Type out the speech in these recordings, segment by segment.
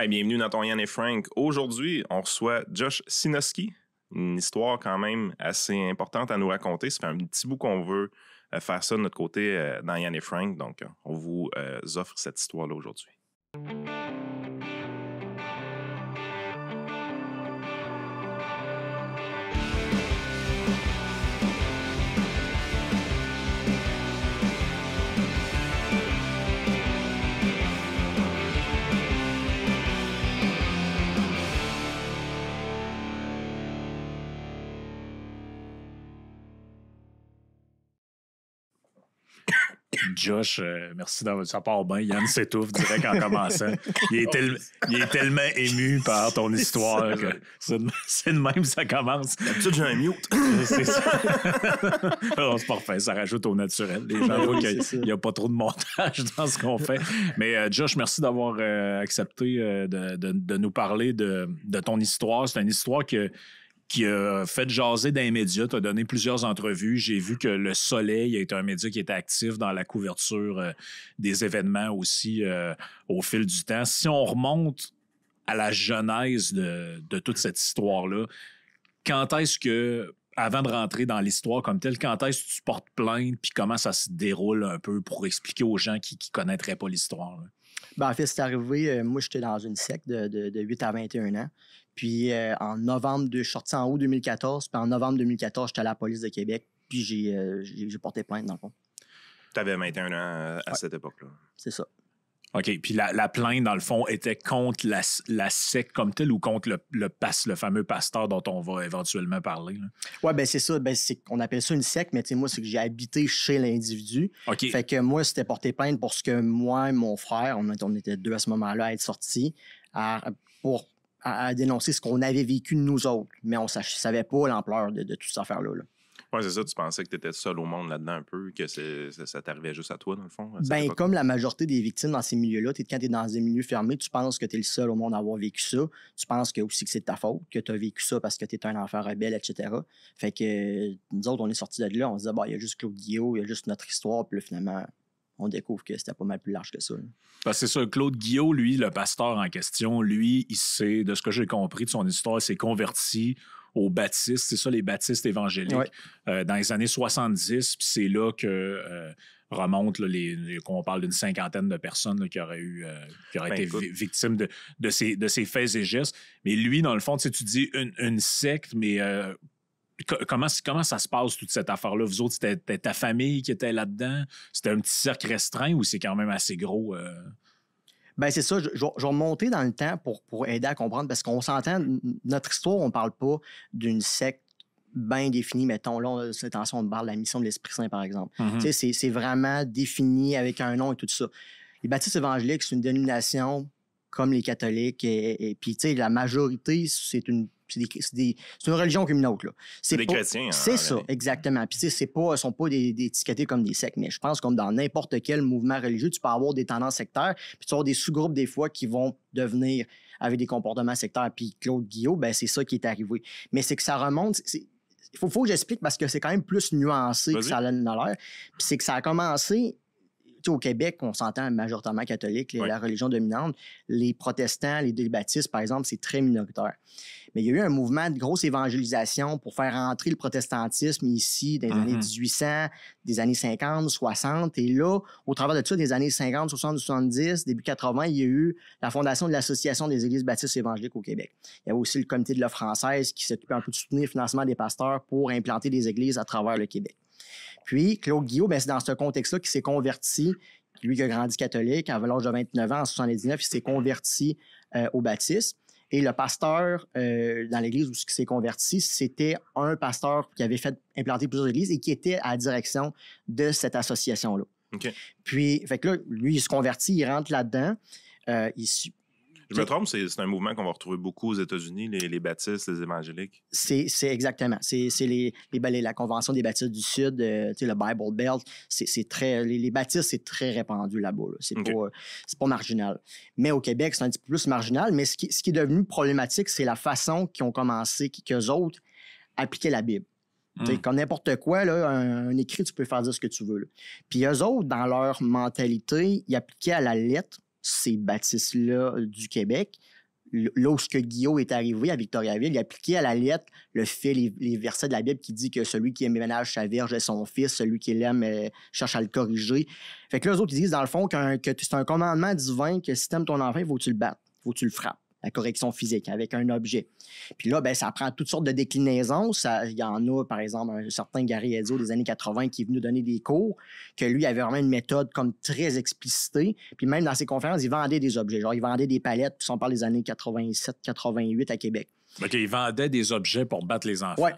Hey, bienvenue dans ton Yann et Frank. Aujourd'hui, on reçoit Josh Sinoski. Une histoire quand même assez importante à nous raconter. Ça fait un petit bout qu'on veut faire ça de notre côté dans Yann et Frank. Donc, on vous offre cette histoire-là aujourd'hui. Josh, merci, ça part bien. Yann s'étouffe direct en commençant. Il est tellement ému par ton histoire que c'est de même ça commence. D'habitude, j'ai un mute. C'est ça. Non, c'est parfait, ça rajoute au naturel. Les gens voient qu'il n'y a pas trop de montage dans ce qu'on fait. Mais Josh, merci d'avoir accepté de nous parler de ton histoire. C'est une histoire qui a fait jaser dans les médias. Tu as donné plusieurs entrevues. J'ai vu que Le Soleil est un média qui était actif dans la couverture des événements aussi au fil du temps. Si on remonte à la genèse de toute cette histoire-là, quand est-ce que, avant de rentrer dans l'histoire comme telle, quand est-ce que tu portes plainte puis comment ça se déroule un peu pour expliquer aux gens qui ne connaîtraient pas l'histoire? Là? Ben, en fait, c'est arrivé, moi, j'étais dans une secte de 8 à 21 ans. Puis en novembre, je suis sorti en août 2014. Puis en novembre 2014, j'étais à la police de Québec. Puis j'ai porté plainte, dans le fond. Tu avais 21 ans à cette époque-là. C'est ça. OK. Puis la plainte, dans le fond, était contre la secte comme telle ou contre le fameux pasteur dont on va éventuellement parler? Oui, ben c'est ça. Ben, on appelle ça une secte, mais moi, c'est que j'ai habité chez l'individu. OK. Fait que moi, c'était porté plainte pour ce que moi et mon frère, on était deux à ce moment-là à être sortis à dénoncer ce qu'on avait vécu nous autres. Mais on ne savait pas l'ampleur de toute cette affaire-là. Oui, c'est ça. Tu pensais que tu étais seul au monde là-dedans un peu, que ça t'arrivait juste à toi, dans le fond? Ben, comme la majorité des victimes dans ces milieux-là, quand tu es dans des milieux fermés, tu penses que tu es le seul au monde à avoir vécu ça. Tu penses aussi que c'est de ta faute, que tu as vécu ça parce que tu es un enfant rebelle, etc. Fait que nous autres, on est sortis de là, on se disait, il y a juste Claude Guillot, il y a juste notre histoire, puis là, finalement, on découvre que c'était pas mal plus large que ça. Parce que c'est ça, Claude Guillot, lui, le pasteur en question, lui, de ce que j'ai compris de son histoire, il s'est converti aux baptistes, c'est ça, les baptistes évangéliques, dans les années 70, puis c'est là que remonte, qu'on parle d'une cinquantaine de personnes là, qui auraient été victimes de ces faits et gestes. Mais lui, dans le fond, tu dis une secte, mais comment ça se passe, toute cette affaire-là? Vous autres, c'était ta famille qui était là-dedans? C'était un petit cercle restreint ou c'est quand même assez gros? Ben c'est ça. Je vais remonter dans le temps pour aider à comprendre, parce qu'on s'entend, notre histoire, on ne parle pas d'une secte bien définie. Mettons, là, attention, on parle de la mission de l'Esprit Saint, par exemple. Mm-hmm. C'est vraiment défini avec un nom et tout ça. Les baptistes évangéliques, c'est une dénomination comme les catholiques. Et puis, tu sais, la majorité, c'est une religion comme une autre. Là. C'est des chrétiens. C'est ça, exactement. Puis, tu sais, ils ne sont pas des étiquetés comme des sectes, mais je pense comme dans n'importe quel mouvement religieux, tu peux avoir des tendances sectaires, puis tu vas avoir des sous-groupes, des fois, qui vont devenir avec des comportements sectaires. Puis, Claude Guillot, ben c'est ça qui est arrivé. Mais c'est que ça remonte. Il faut que j'explique parce que c'est quand même plus nuancé que ça a l'air. Puis, c'est que ça a commencé. Au Québec, on s'entend majoritairement catholique, la religion dominante. Les protestants, les baptistes, par exemple, c'est très minoritaire. Mais il y a eu un mouvement de grosse évangélisation pour faire entrer le protestantisme ici dans les années 1800, des années 50, 60. Et là, au travers de ça, des années 50, 60, 70, début 80, il y a eu la fondation de l'Association des églises baptistes évangéliques au Québec. Il y avait aussi le comité de l'œuvre française qui s'occupait un peu de soutenir le financement des pasteurs pour implanter des églises à travers le Québec. Puis, Claude Guillot, ben, c'est dans ce contexte-là qu'il s'est converti, lui qui a grandi catholique, à l'âge de 29 ans, en 79, il s'est converti au baptisme. Et le pasteur dans l'église où il s'est converti, c'était un pasteur qui avait fait implanter plusieurs églises et qui était à la direction de cette association-là. Okay. Puis, fait que là, lui, il se convertit, il rentre là-dedans. Je me trompe, c'est un mouvement qu'on va retrouver beaucoup aux États-Unis, les baptistes, les évangéliques. C'est exactement. C'est la Convention des baptistes du Sud, le Bible Belt. C'est très, les baptistes, c'est très répandu là-bas. Là. C'est pas marginal. Mais au Québec, c'est un petit peu plus marginal. Mais ce qui est devenu problématique, c'est la façon qu'ils ont commencé, qu'eux autres appliquaient la Bible. Comme n'importe quoi, là, un écrit, tu peux faire dire ce que tu veux. Là. Puis eux autres, dans leur mentalité, ils appliquaient à la lettre ces bâtisses-là du Québec. Là où ce que Guillaume est arrivé à Victoriaville, il appliquait à la lettre le fait, les versets de la Bible qui dit que celui qui aime ménage sa verge est son fils, celui qui l'aime cherche à le corriger. Fait que là, eux autres, ils disent dans le fond que c'est un commandement divin que si t'aimes ton enfant, il faut que tu le battes, il faut que tu le frappes. La correction physique avec un objet. Puis là, ben, ça prend toutes sortes de déclinaisons. Il y en a, par exemple, un certain Gary Edzo des années 80 qui est venu donner des cours, que lui avait vraiment une méthode comme très explicitée. Puis même dans ses conférences, il vendait des objets. Genre, il vendait des palettes, puis on parle des années 87-88 à Québec. OK, il vendait des objets pour battre les enfants.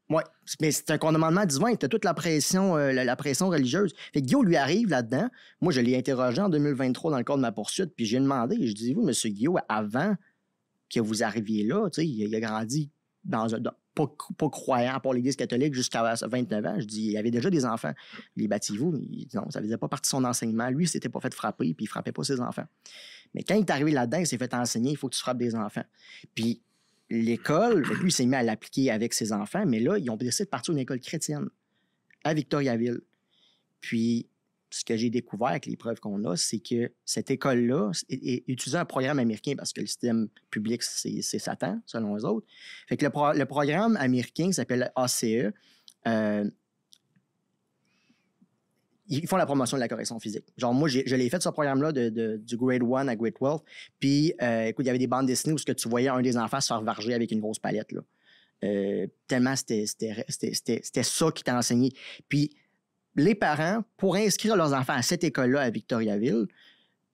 Oui, mais c'est un commandement divin. Tu as toute la pression, la pression religieuse. Fait que Guillaume lui arrive là-dedans. Moi, je l'ai interrogé en 2023 dans le cadre de ma poursuite, puis j'ai demandé, je dis, vous, M. Guillaume, avant que vous arriviez là, tu sais, il a grandi pas croyant pour l'Église catholique jusqu'à 29 ans. Je dis, il y avait déjà des enfants. Les bâtis-vous? Non, ça faisait pas partie de son enseignement. Lui, il s'était pas fait frapper, puis il frappait pas ses enfants. Mais quand il est arrivé là-dedans, il s'est fait enseigner, il faut que tu frappes des enfants. Puis l'école, lui, il s'est mis à l'appliquer avec ses enfants, mais là, ils ont décidé de partir d'une école chrétienne à Victoriaville. Puis ce que j'ai découvert avec les preuves qu'on a, c'est que cette école-là utilisait un programme américain parce que le système public, c'est Satan, selon eux autres. Fait que le programme américain s'appelle ACE. Ils font la promotion de la correction physique. Genre, moi, je l'ai fait, ce programme-là, du grade 1 à grade 12. Puis, écoute, il y avait des bandes dessinées où tu voyais un des enfants se faire varger avec une grosse palette, là. Tellement c'était ça qui t'a enseigné. Puis, les parents, pour inscrire leurs enfants à cette école-là à Victoriaville,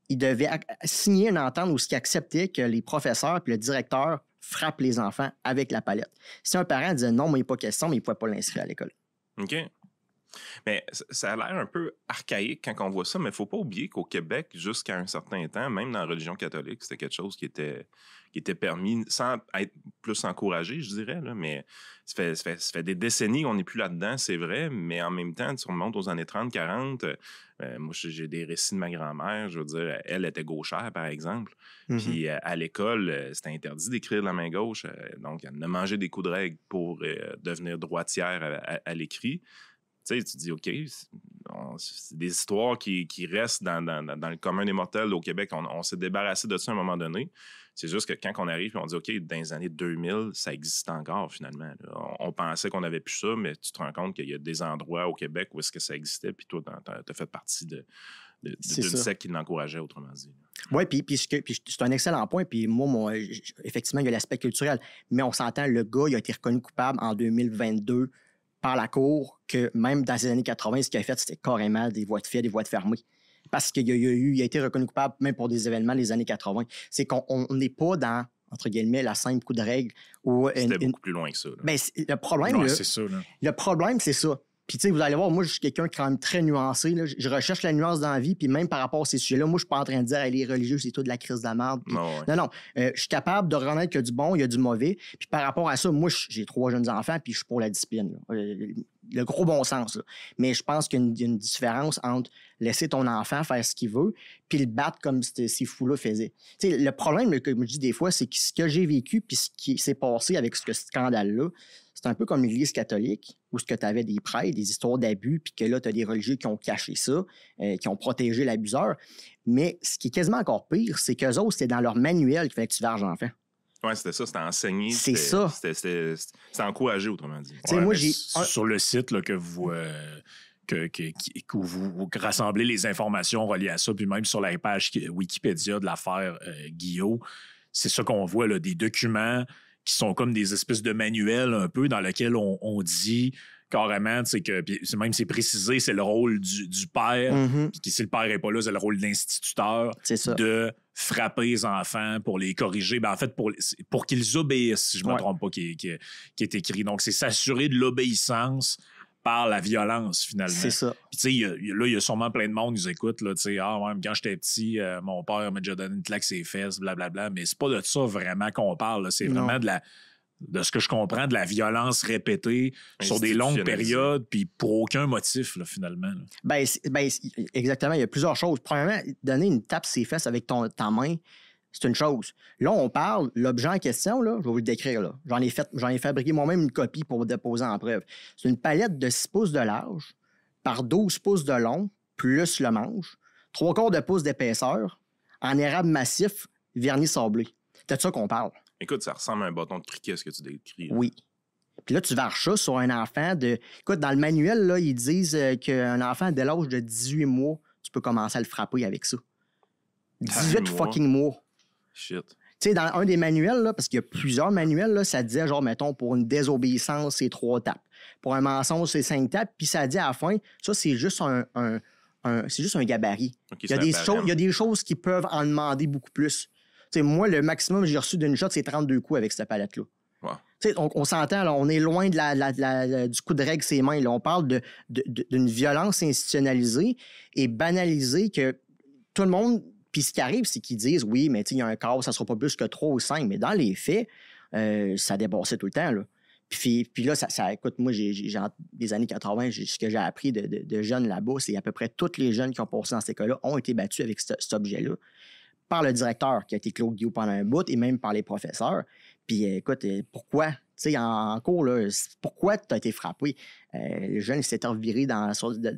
ils devaient signer une entente où ils acceptaient que les professeurs et le directeur frappent les enfants avec la palette. Si un parent disait non, moi, il n'y a pas question, mais il ne pouvait pas l'inscrire à l'école. OK. Mais ça a l'air un peu archaïque quand on voit ça, mais il ne faut pas oublier qu'au Québec, jusqu'à un certain temps, même dans la religion catholique, c'était quelque chose qui était permis sans être plus encouragé, je dirais. Là, mais ça fait des décennies qu'on n'est plus là-dedans, c'est vrai, mais en même temps, si on remonte aux années 30, 40, moi, j'ai des récits de ma grand-mère, je veux dire, elle était gauchère, par exemple. Mm-hmm. Puis à l'école, c'était interdit d'écrire de la main gauche, donc elle a mangé des coups de règle pour devenir droitière à l'écrit. Tu sais, tu dis, OK, c'est des histoires qui restent dans le commun des mortels au Québec. On s'est débarrassé de ça à un moment donné. C'est juste que quand on arrive, on dit, OK, dans les années 2000, ça existe encore, finalement. On pensait qu'on n'avait plus ça, mais tu te rends compte qu'il y a des endroits au Québec où est-ce que ça existait, puis toi, tu as fait partie d'une secte qui l'encourageait, autrement dit. Oui, puis c'est un excellent point. Puis moi, effectivement, il y a l'aspect culturel. Mais on s'entend, le gars, il a été reconnu coupable en 2022 par la Cour, que même dans les années 80, ce qu'il a fait, c'était carrément des voies de fait, des voies de fermées. Parce qu'il a été reconnu coupable même pour des événements des années 80. C'est qu'on n'est pas dans, entre guillemets, la simple coup de règle. C'était beaucoup plus loin que ça. Ben, le problème, c'est ça. Là. Le problème, c'est ça. Puis, tu sais, vous allez voir, moi, je suis quelqu'un qui est quand même très nuancé. Là. Je recherche la nuance dans la vie, puis même par rapport à ces sujets-là, moi, je suis pas en train de dire, les religieux, c'est tout de la crise de la merde. Puis... Non. Je suis capable de reconnaître qu'il y a du bon, il y a du mauvais. Puis par rapport à ça, moi, j'ai 3 jeunes enfants, puis je suis pour la discipline. Le gros bon sens. Là. Mais je pense qu'il y a une différence entre laisser ton enfant faire ce qu'il veut, puis le battre comme ces fous-là faisaient. Tu sais, le problème, comme je dis des fois, c'est que ce que j'ai vécu, puis ce qui s'est passé avec ce scandale-là, c'est un peu comme l'Église catholique, où tu avais des prêtres, des histoires d'abus, puis que là, tu as des religieux qui ont caché ça, qui ont protégé l'abuseur. Mais ce qui est quasiment encore pire, c'est qu'eux autres, c'était dans leur manuel qu'il fallait que tu verges l'enfant. Oui, c'était ça, c'était enseigné. C'est ça. C'était encouragé, autrement dit. Ouais, moi, sur le site là, que vous rassemblez les informations reliées à ça, puis même sur la page Wikipédia de l'affaire Guillaume, c'est ça qu'on voit, là, des documents qui sont comme des espèces de manuels un peu dans lesquels on dit carrément, que même c'est précisé, c'est le rôle du père, puis si le père n'est pas là, c'est le rôle de l'instituteur de frapper les enfants pour les corriger. Ben, en fait, pour qu'ils obéissent, si je ne me trompe pas, qui est écrit. Donc, c'est s'assurer de l'obéissance par la violence, finalement. C'est ça. Puis, tu sais, il y a sûrement plein de monde qui nous écoute, là, tu sais, quand j'étais petit, mon père m'a déjà donné une claque ses fesses, blablabla, mais c'est pas de ça vraiment qu'on parle, là. C'est vraiment de ce que je comprends, de la violence répétée sur des longues périodes, puis pour aucun motif, là, finalement. Là. Ben, exactement, il y a plusieurs choses. Premièrement, donner une tape ses fesses avec ta main, c'est une chose. Là, on parle, l'objet en question, là, je vais vous le décrire. Là. J'en ai fabriqué moi-même une copie pour vous déposer en preuve. C'est une palette de 6 pouces de large par 12 pouces de long, plus le manche, 3/4 de pouce d'épaisseur, en érable massif, vernis sablé. C'est de ça qu'on parle. Écoute, ça ressemble à un bâton de cricket, ce que tu décris. Là. Oui. Puis là, tu varges ça sur un enfant de... Écoute, dans le manuel, là, ils disent qu'un enfant, dès l'âge de 18 mois, tu peux commencer à le frapper avec ça. 18 fucking mois. Shit. Tu sais, dans un des manuels, là, parce qu'il y a plusieurs manuels, là, ça disait, genre, mettons, pour une désobéissance, c'est 3 tapes. Pour un mensonge, c'est 5 tapes. Puis ça dit à la fin, ça, c'est juste c'est juste un gabarit. Okay, il y a des choses qui peuvent en demander beaucoup plus. Tu sais, moi, le maximum que j'ai reçu d'une shot, c'est 32 coups avec cette palette-là. Wow. Tu sais, on s'entend, là, on est loin du coup de règle ses mains. Là. On parle d'une violence institutionnalisée et banalisée que tout le monde... Puis ce qui arrive, c'est qu'ils disent, oui, mais il y a un cas, ça ne sera pas plus que 3 ou 5. Mais dans les faits, ça dépassait tout le temps. Là. Puis là, ça écoute, moi, j'ai des années 80, ce que j'ai appris de jeunes là-bas, c'est à peu près tous les jeunes qui ont passé dans cette école-là ont été battus avec cet objet-là par le directeur, qui a été Claude Guillaume pendant un bout, et même par les professeurs. Puis écoute, pourquoi? Tu sais, en cours, là, pourquoi tu as été frappé? Le jeune, il s'était reviré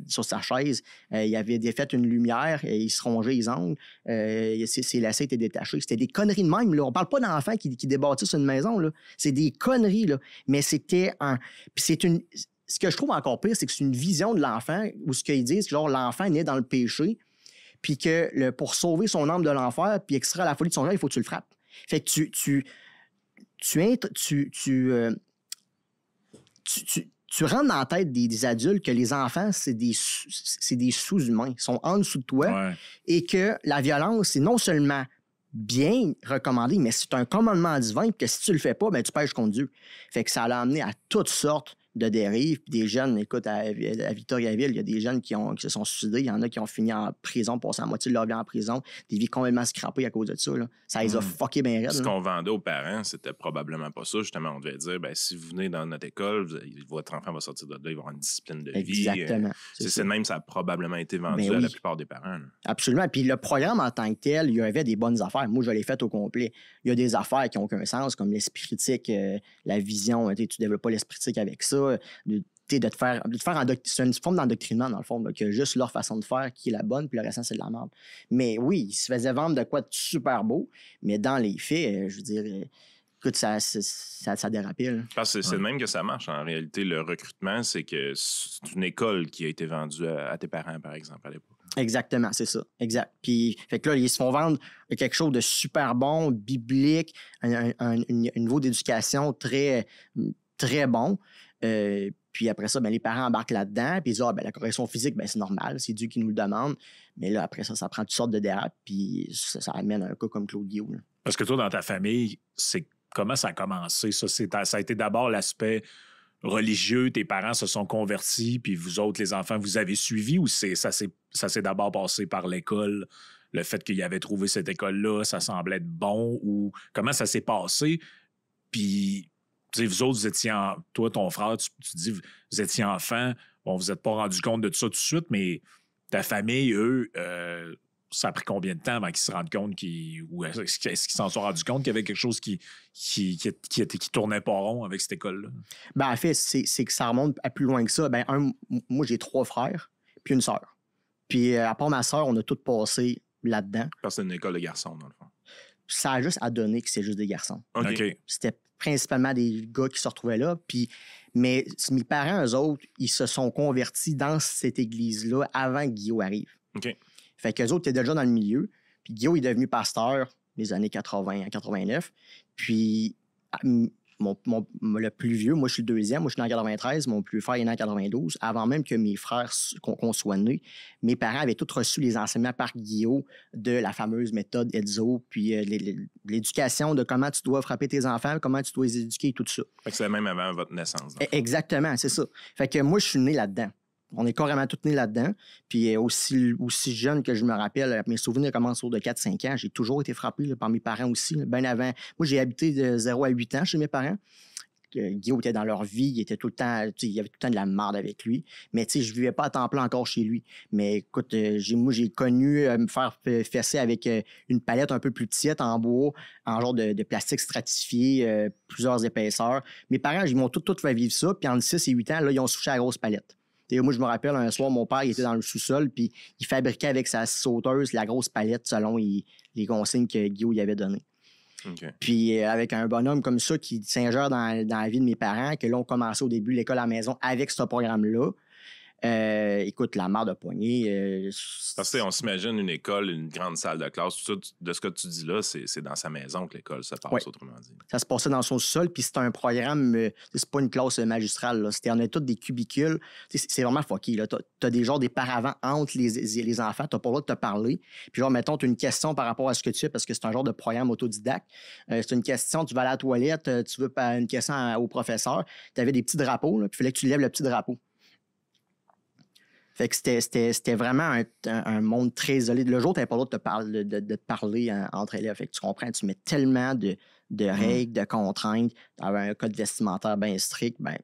sur sa chaise. Il avait fait une lumière, il se rongeait les ongles. Ses lacets étaient détachés. C'était des conneries de même. Là. On parle pas d'enfants qui débâtissent une maison. Là. C'est des conneries. Là. Mais c'était un... Puis c'est une... Ce que je trouve encore pire, c'est que c'est une vision de l'enfant où ce qu'ils disent, genre l'enfant naît dans le péché, puis que pour sauver son âme de l'enfer, puis extraire la folie de son cœur, il faut que tu le frappes. Fait que tu rentres dans la tête des adultes que les enfants, c'est des sous-humains. Ils sont en dessous de toi. Ouais. Et que la violence, c'est non seulement bien recommandé, mais c'est un commandement divin que si tu le fais pas, ben, tu pêches contre Dieu. Fait que ça l'a amené à toutes sortes de dérives. Puis des jeunes, écoute, à Victoriaville, il y a des jeunes qui se sont suicidés. Il y en a qui ont fini en prison, passé la moitié de leur vie en prison, des vies complètement scrappées à cause de ça. Là. Ça les a fucké bien raide. Ce qu'on vendait aux parents, c'était probablement pas ça. Justement, on devait dire, ben, si vous venez dans notre école, votre enfant va sortir de là, il va avoir une discipline de vie. Exactement. C'est de même, ça a probablement été vendu à la plupart des parents. Là. Absolument. Puis le programme en tant que tel, il y avait des bonnes affaires. Moi, je l'ai fait au complet. Il y a des affaires qui n'ont aucun sens, comme l'esprit critique, la vision. Tu ne développes pas l'esprit critique avec ça. C'est une forme d'endoctrinement, dans le fond, là, que juste leur façon de faire qui est la bonne, puis le restant, c'est de la merde. Mais oui, ils se faisaient vendre de quoi de super beau, mais dans les faits, je veux dire, écoute, ça dérapait. Là. Parce que c'est de même que ça marche. En réalité, le recrutement, c'est que c'est une école qui a été vendue à tes parents, par exemple, à l'époque. Exactement, c'est ça. Exact. Puis, fait que là, ils se font vendre quelque chose de super bon, biblique, un niveau d'éducation très, très bon. Puis après ça, ben, les parents embarquent là-dedans, puis ils disent, ben, la correction physique, ben, c'est normal, c'est Dieu qui nous le demande. Mais là, après ça, ça prend toutes sortes de dérapes, puis ça amène un cas comme Claude Guillaume. Parce que toi, dans ta famille, comment ça a commencé? Ça a été d'abord l'aspect religieux, tes parents se sont convertis, puis vous autres, les enfants, vous avez suivi, ou ça s'est d'abord passé par l'école, le fait qu'il avait trouvé cette école-là, ça semblait être bon, ou comment ça s'est passé? Puis... vous autres, vous étiez toi, ton frère, tu dis, vous étiez enfant, bon, vous n'êtes pas rendu compte de tout ça tout de suite, mais ta famille, eux, ça a pris combien de temps avant qu'ils se rendent compte ou est-ce qu'ils s'en sont rendus compte qu'il y avait quelque chose qui tournait pas rond avec cette école-là? Ben, en fait, c'est que ça remonte à plus loin que ça. Ben, moi, j'ai 3 frères, puis une sœur. Puis, à part ma sœur, on a tous passé là-dedans. Parce que c'est une école de garçons, dans le fond. Ça a juste à donner que c'est juste des garçons. OK. C'était principalement des gars qui se retrouvaient là. Mais mes parents, eux autres, ils se sont convertis dans cette église-là avant que Guillaume arrive. OK. Fait qu'eux autres étaient déjà dans le milieu. Puis Guillaume est devenu pasteur les années 80 à 89. Puis le plus vieux, moi je suis le deuxième, moi je suis né en 93, mon plus frère est né en 92. Avant même que mes frères qu'on soit nés, mes parents avaient tous reçu les enseignements par Guillaume de la fameuse méthode Edzo, puis l'éducation de comment tu dois frapper tes enfants, comment tu dois les éduquer, tout ça. Fait que c'est même avant votre naissance. Exactement, c'est ça. Fait que moi je suis né là-dedans. On est carrément tous nés là-dedans. Puis aussi jeune que je me rappelle, mes souvenirs commencent autour de 4-5 ans. J'ai toujours été frappé là, par mes parents aussi, là, bien avant. Moi, j'ai habité de 0 à 8 ans chez mes parents. Guillaume était dans leur vie, il était tout le temps, il y avait tout le temps de la merde avec lui. Mais je ne vivais pas à temps plein encore chez lui. Mais écoute, moi, j'ai connu me faire fesser avec une palette un peu plus petite en bois, en genre de plastique stratifié, plusieurs épaisseurs. Mes parents, ils m'ont tout fait vivre ça. Puis en 6 et 8 ans, là, ils ont touché à la grosse palette. Moi, je me rappelle, un soir, mon père il était dans le sous-sol, puis il fabriquait avec sa sauteuse la grosse palette selon les consignes que Guillaume y avait données. OK. Puis avec un bonhomme comme ça qui s'ingère dans la vie de mes parents, que là, on commençait au début l'école à la maison avec ce programme-là. Écoute, la mère de poignée. Parce que on s'imagine une école, une grande salle de classe, tout ça, de ce que tu dis là, c'est dans sa maison que l'école se passe, autrement dit. Ça se passait dans son sol, puis c'est un programme, c'est pas une classe magistrale, là. On a tous des cubicules. C'est vraiment fucké, là. T'as des paravents entre les enfants, t'as pas le droit de te parler. Puis genre, mettons, t'as une question par rapport à ce que tu fais, parce que c'est un genre de programme autodidacte. C'est une question, tu vas à la toilette, tu veux une question au professeur, t'avais des petits drapeaux, là, puis il fallait que tu lèves le petit drapeau. Fait que c'était vraiment un monde très isolé. Le jour, tu n'avais pas le droit de te parler entre élèves. Fait que tu comprends, tu mets tellement de règles, de contraintes. Tu avais un code vestimentaire bien strict. Ben,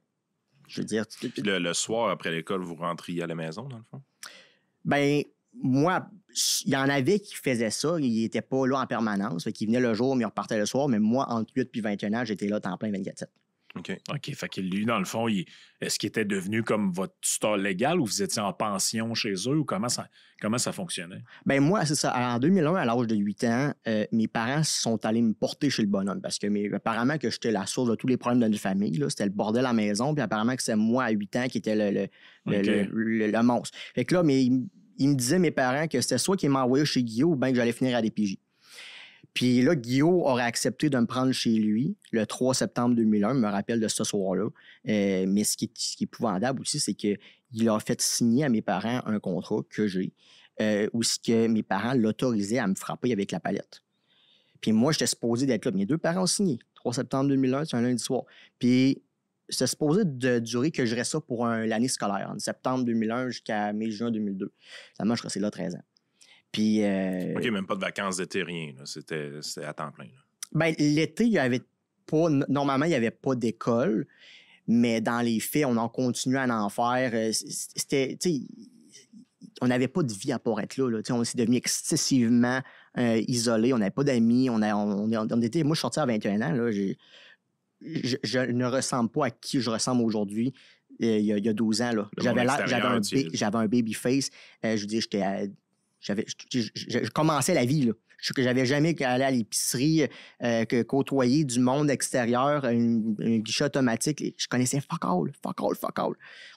je veux dire... Puis le soir, après l'école, vous rentriez à la maison, dans le fond? Ben, moi, il y en avait qui faisaient ça. Ils n'étaient pas là en permanence. Fait qu'ils venaient le jour, mais ils repartaient le soir. Mais moi, entre 8 et 21 ans, j'étais là temps plein 24/7. OK. Fait que lui, dans le fond, est-ce qu'il était devenu comme votre tuteur légal ou vous étiez en pension chez eux ou comment ça fonctionnait? Ben moi, c'est ça. En 2001, à l'âge de 8 ans, mes parents sont allés me porter chez le bonhomme parce que apparemment que j'étais la source de tous les problèmes de notre famille. Là. C'était le bordel à la maison. Puis apparemment que c'est moi, à 8 ans, qui était le monstre. Fait que là, ils me disaient, mes parents, que c'était soit qu'ils m'envoyaient chez Guillaume ou bien que j'allais finir à DPJ. Puis là, Guillaume aurait accepté de me prendre chez lui le 3 septembre 2001, je me rappelle de ce soir-là. Mais ce qui est épouvantable aussi, c'est qu'il a fait signer à mes parents un contrat que j'ai, où que mes parents l'autorisaient à me frapper avec la palette. Puis moi, j'étais supposé d'être là. Mes deux parents ont signé. 3 septembre 2001, c'est un lundi soir. Puis c'était supposé de durer que je reste ça pour l'année scolaire, en septembre 2001 jusqu'à mai-juin 2002. Finalement, je restais là 13 ans. Puis, OK, même pas de vacances d'été, rien. C'était à temps plein. Là. Ben, l'été, il y avait pas. Normalement, il n'y avait pas d'école, mais dans les faits, on en continuait à en faire. C'était. On n'avait pas de vie à part être là. On s'est devenu excessivement isolés. On n'avait pas d'amis. Moi, je suis sorti à 21 ans. Là, je ne ressemble pas à qui je ressemble aujourd'hui. Il y a 12 ans. Là. J'avais un baby face. Je veux dire, je commençais la vie, là. Que j'avais jamais allé à l'épicerie, côtoyer du monde extérieur, un guichet automatique. Je connaissais fuck all.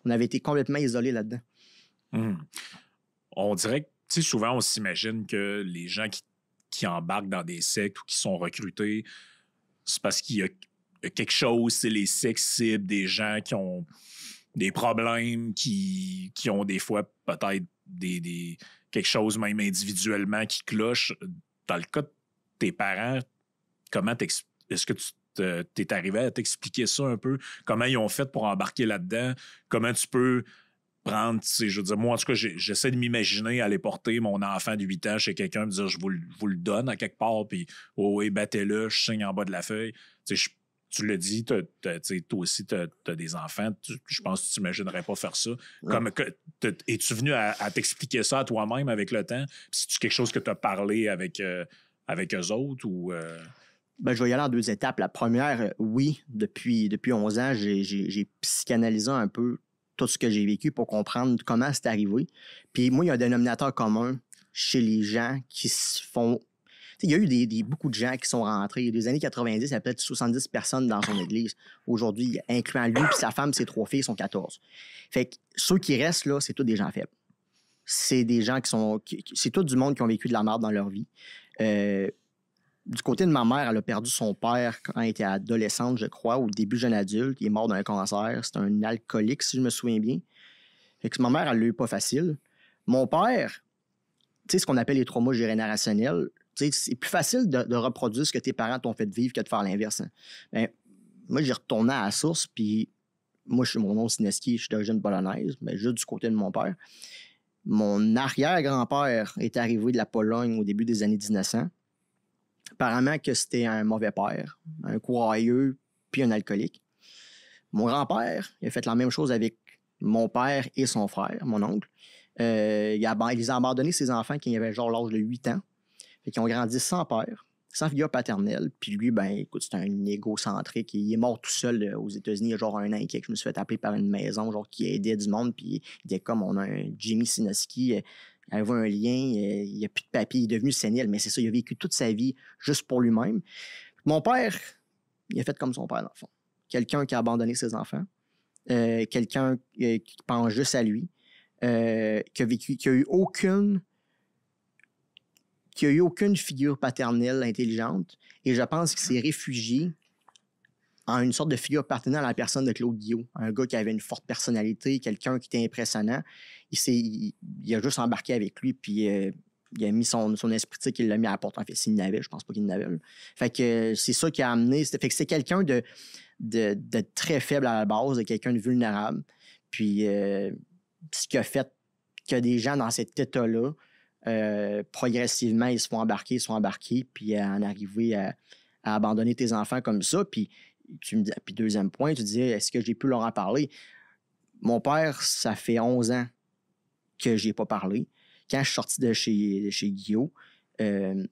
On avait été complètement isolés là-dedans. On dirait que, souvent, on s'imagine que les gens qui embarquent dans des sectes ou qui sont recrutés, c'est parce qu'il y a quelque chose, c'est les sectes cibles, des gens qui ont des problèmes, qui ont des fois peut-être quelque chose même individuellement qui cloche. Dans le cas de tes parents, est-ce que tu t'es arrivé à t'expliquer ça un peu? Comment ils ont fait pour embarquer là-dedans? Comment tu peux prendre, je veux dire, moi, en tout cas, j'essaie de m'imaginer aller porter mon enfant de 8 ans chez quelqu'un, me dire, je vous le donne à quelque part, puis, oui, battez-le, je signe en bas de la feuille. Tu l'as dit, toi aussi, tu as des enfants. Je pense que tu t'imaginerais pas faire ça. Ouais. Es-tu venu à t'expliquer ça à toi-même avec le temps? C'est-tu quelque chose que tu as parlé avec eux autres? Ou Ben, je vais y aller en 2 étapes. La première, oui, depuis 11 ans, j'ai psychanalysé un peu tout ce que j'ai vécu pour comprendre comment c'est arrivé. Puis moi, il y a un dénominateur commun chez les gens qui se font... Il y a eu beaucoup de gens qui sont rentrés. Des années 90, il y a peut-être 70 personnes dans son église. Aujourd'hui, incluant lui et sa femme, ses 3 filles, sont 14. Fait que ceux qui restent là, c'est tous des gens faibles. C'est des gens c'est tout du monde qui ont vécu de la merde dans leur vie. Du côté de ma mère, elle a perdu son père quand elle était adolescente, je crois, au début jeune adulte. Il est mort d'un cancer. C'est un alcoolique, si je me souviens bien. Fait que ma mère, elle l'a eu pas facile. Mon père, tu sais, ce qu'on appelle les traumas générationnels, c'est plus facile de reproduire ce que tes parents t'ont fait vivre que de faire l'inverse. Hein. Ben, moi, j'ai retourné à la source, puis moi, mon nom, c'est Sineski, je suis d'origine polonaise, mais juste du côté de mon père. Mon arrière-grand-père est arrivé de la Pologne au début des années 1900. Apparemment que c'était un mauvais père, un courageux, puis un alcoolique. Mon grand-père, il a fait la même chose avec mon père et son frère, mon oncle. Il les a abandonnés, ses enfants, qui avaient genre l'âge de 8 ans. Fait qu'ils ont grandi sans père, sans figure paternelle. Puis lui, ben écoute, c'est un égocentrique. Il est mort tout seul aux États-Unis il y a genre 1 an et quelques. Je me suis fait appeler par une maison genre qui aidait du monde. Puis il était comme, on a un Jimmy Sineski. Elle avait un lien, il n'y a plus de papier, il est devenu sénile. Mais c'est ça, il a vécu toute sa vie juste pour lui-même. Mon père, il a fait comme son père, dans le fond. Quelqu'un qui a abandonné ses enfants, quelqu'un qui pense juste à lui, qui a eu aucune figure paternelle intelligente. Et je pense qu'il s'est réfugié en une sorte de figure paternelle à la personne de Claude Guillot. Un gars qui avait une forte personnalité, quelqu'un qui était impressionnant. Il a juste embarqué avec lui, puis il a mis son esprit, qu'il l'a mis à la porte. En fait, s'il n'avait, je pense pas qu'il n'avait. Fait que c'est ça qui a amené. Fait que c'est quelqu'un de très faible à la base, de quelqu'un de vulnérable. Puis ce qui a fait que des gens dans cet état-là, progressivement, ils se font embarquer, puis à en arriver à abandonner tes enfants comme ça. Puis deuxième point, tu disais, est-ce que j'ai pu leur en parler? Mon père, ça fait 11 ans que j'ai pas parlé. Quand je suis sorti de chez Guillaut, il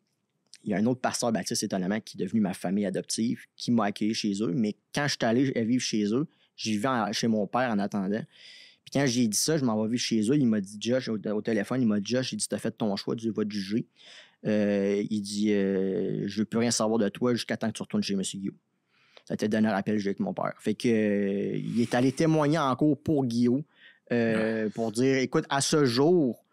y a un autre pasteur baptiste, étonnamment, qui est devenu ma famille adoptive, qui m'a accueilli chez eux. Mais quand je suis allé vivre chez eux, j'y vivais chez mon père en attendant. Puis quand j'ai dit ça, je m'en vais vivre chez eux. Il m'a dit, Josh, au téléphone, il m'a dit, Josh, il dit, t'as fait ton choix, Dieu va te juger. Il dit, je veux plus rien savoir de toi jusqu'à temps que tu retournes chez M. Guillaume. Ça t'a donné un rappel, j'ai avec mon père. Fait que, il est allé témoigner en cours pour Guillaume pour dire, écoute, à ce jour,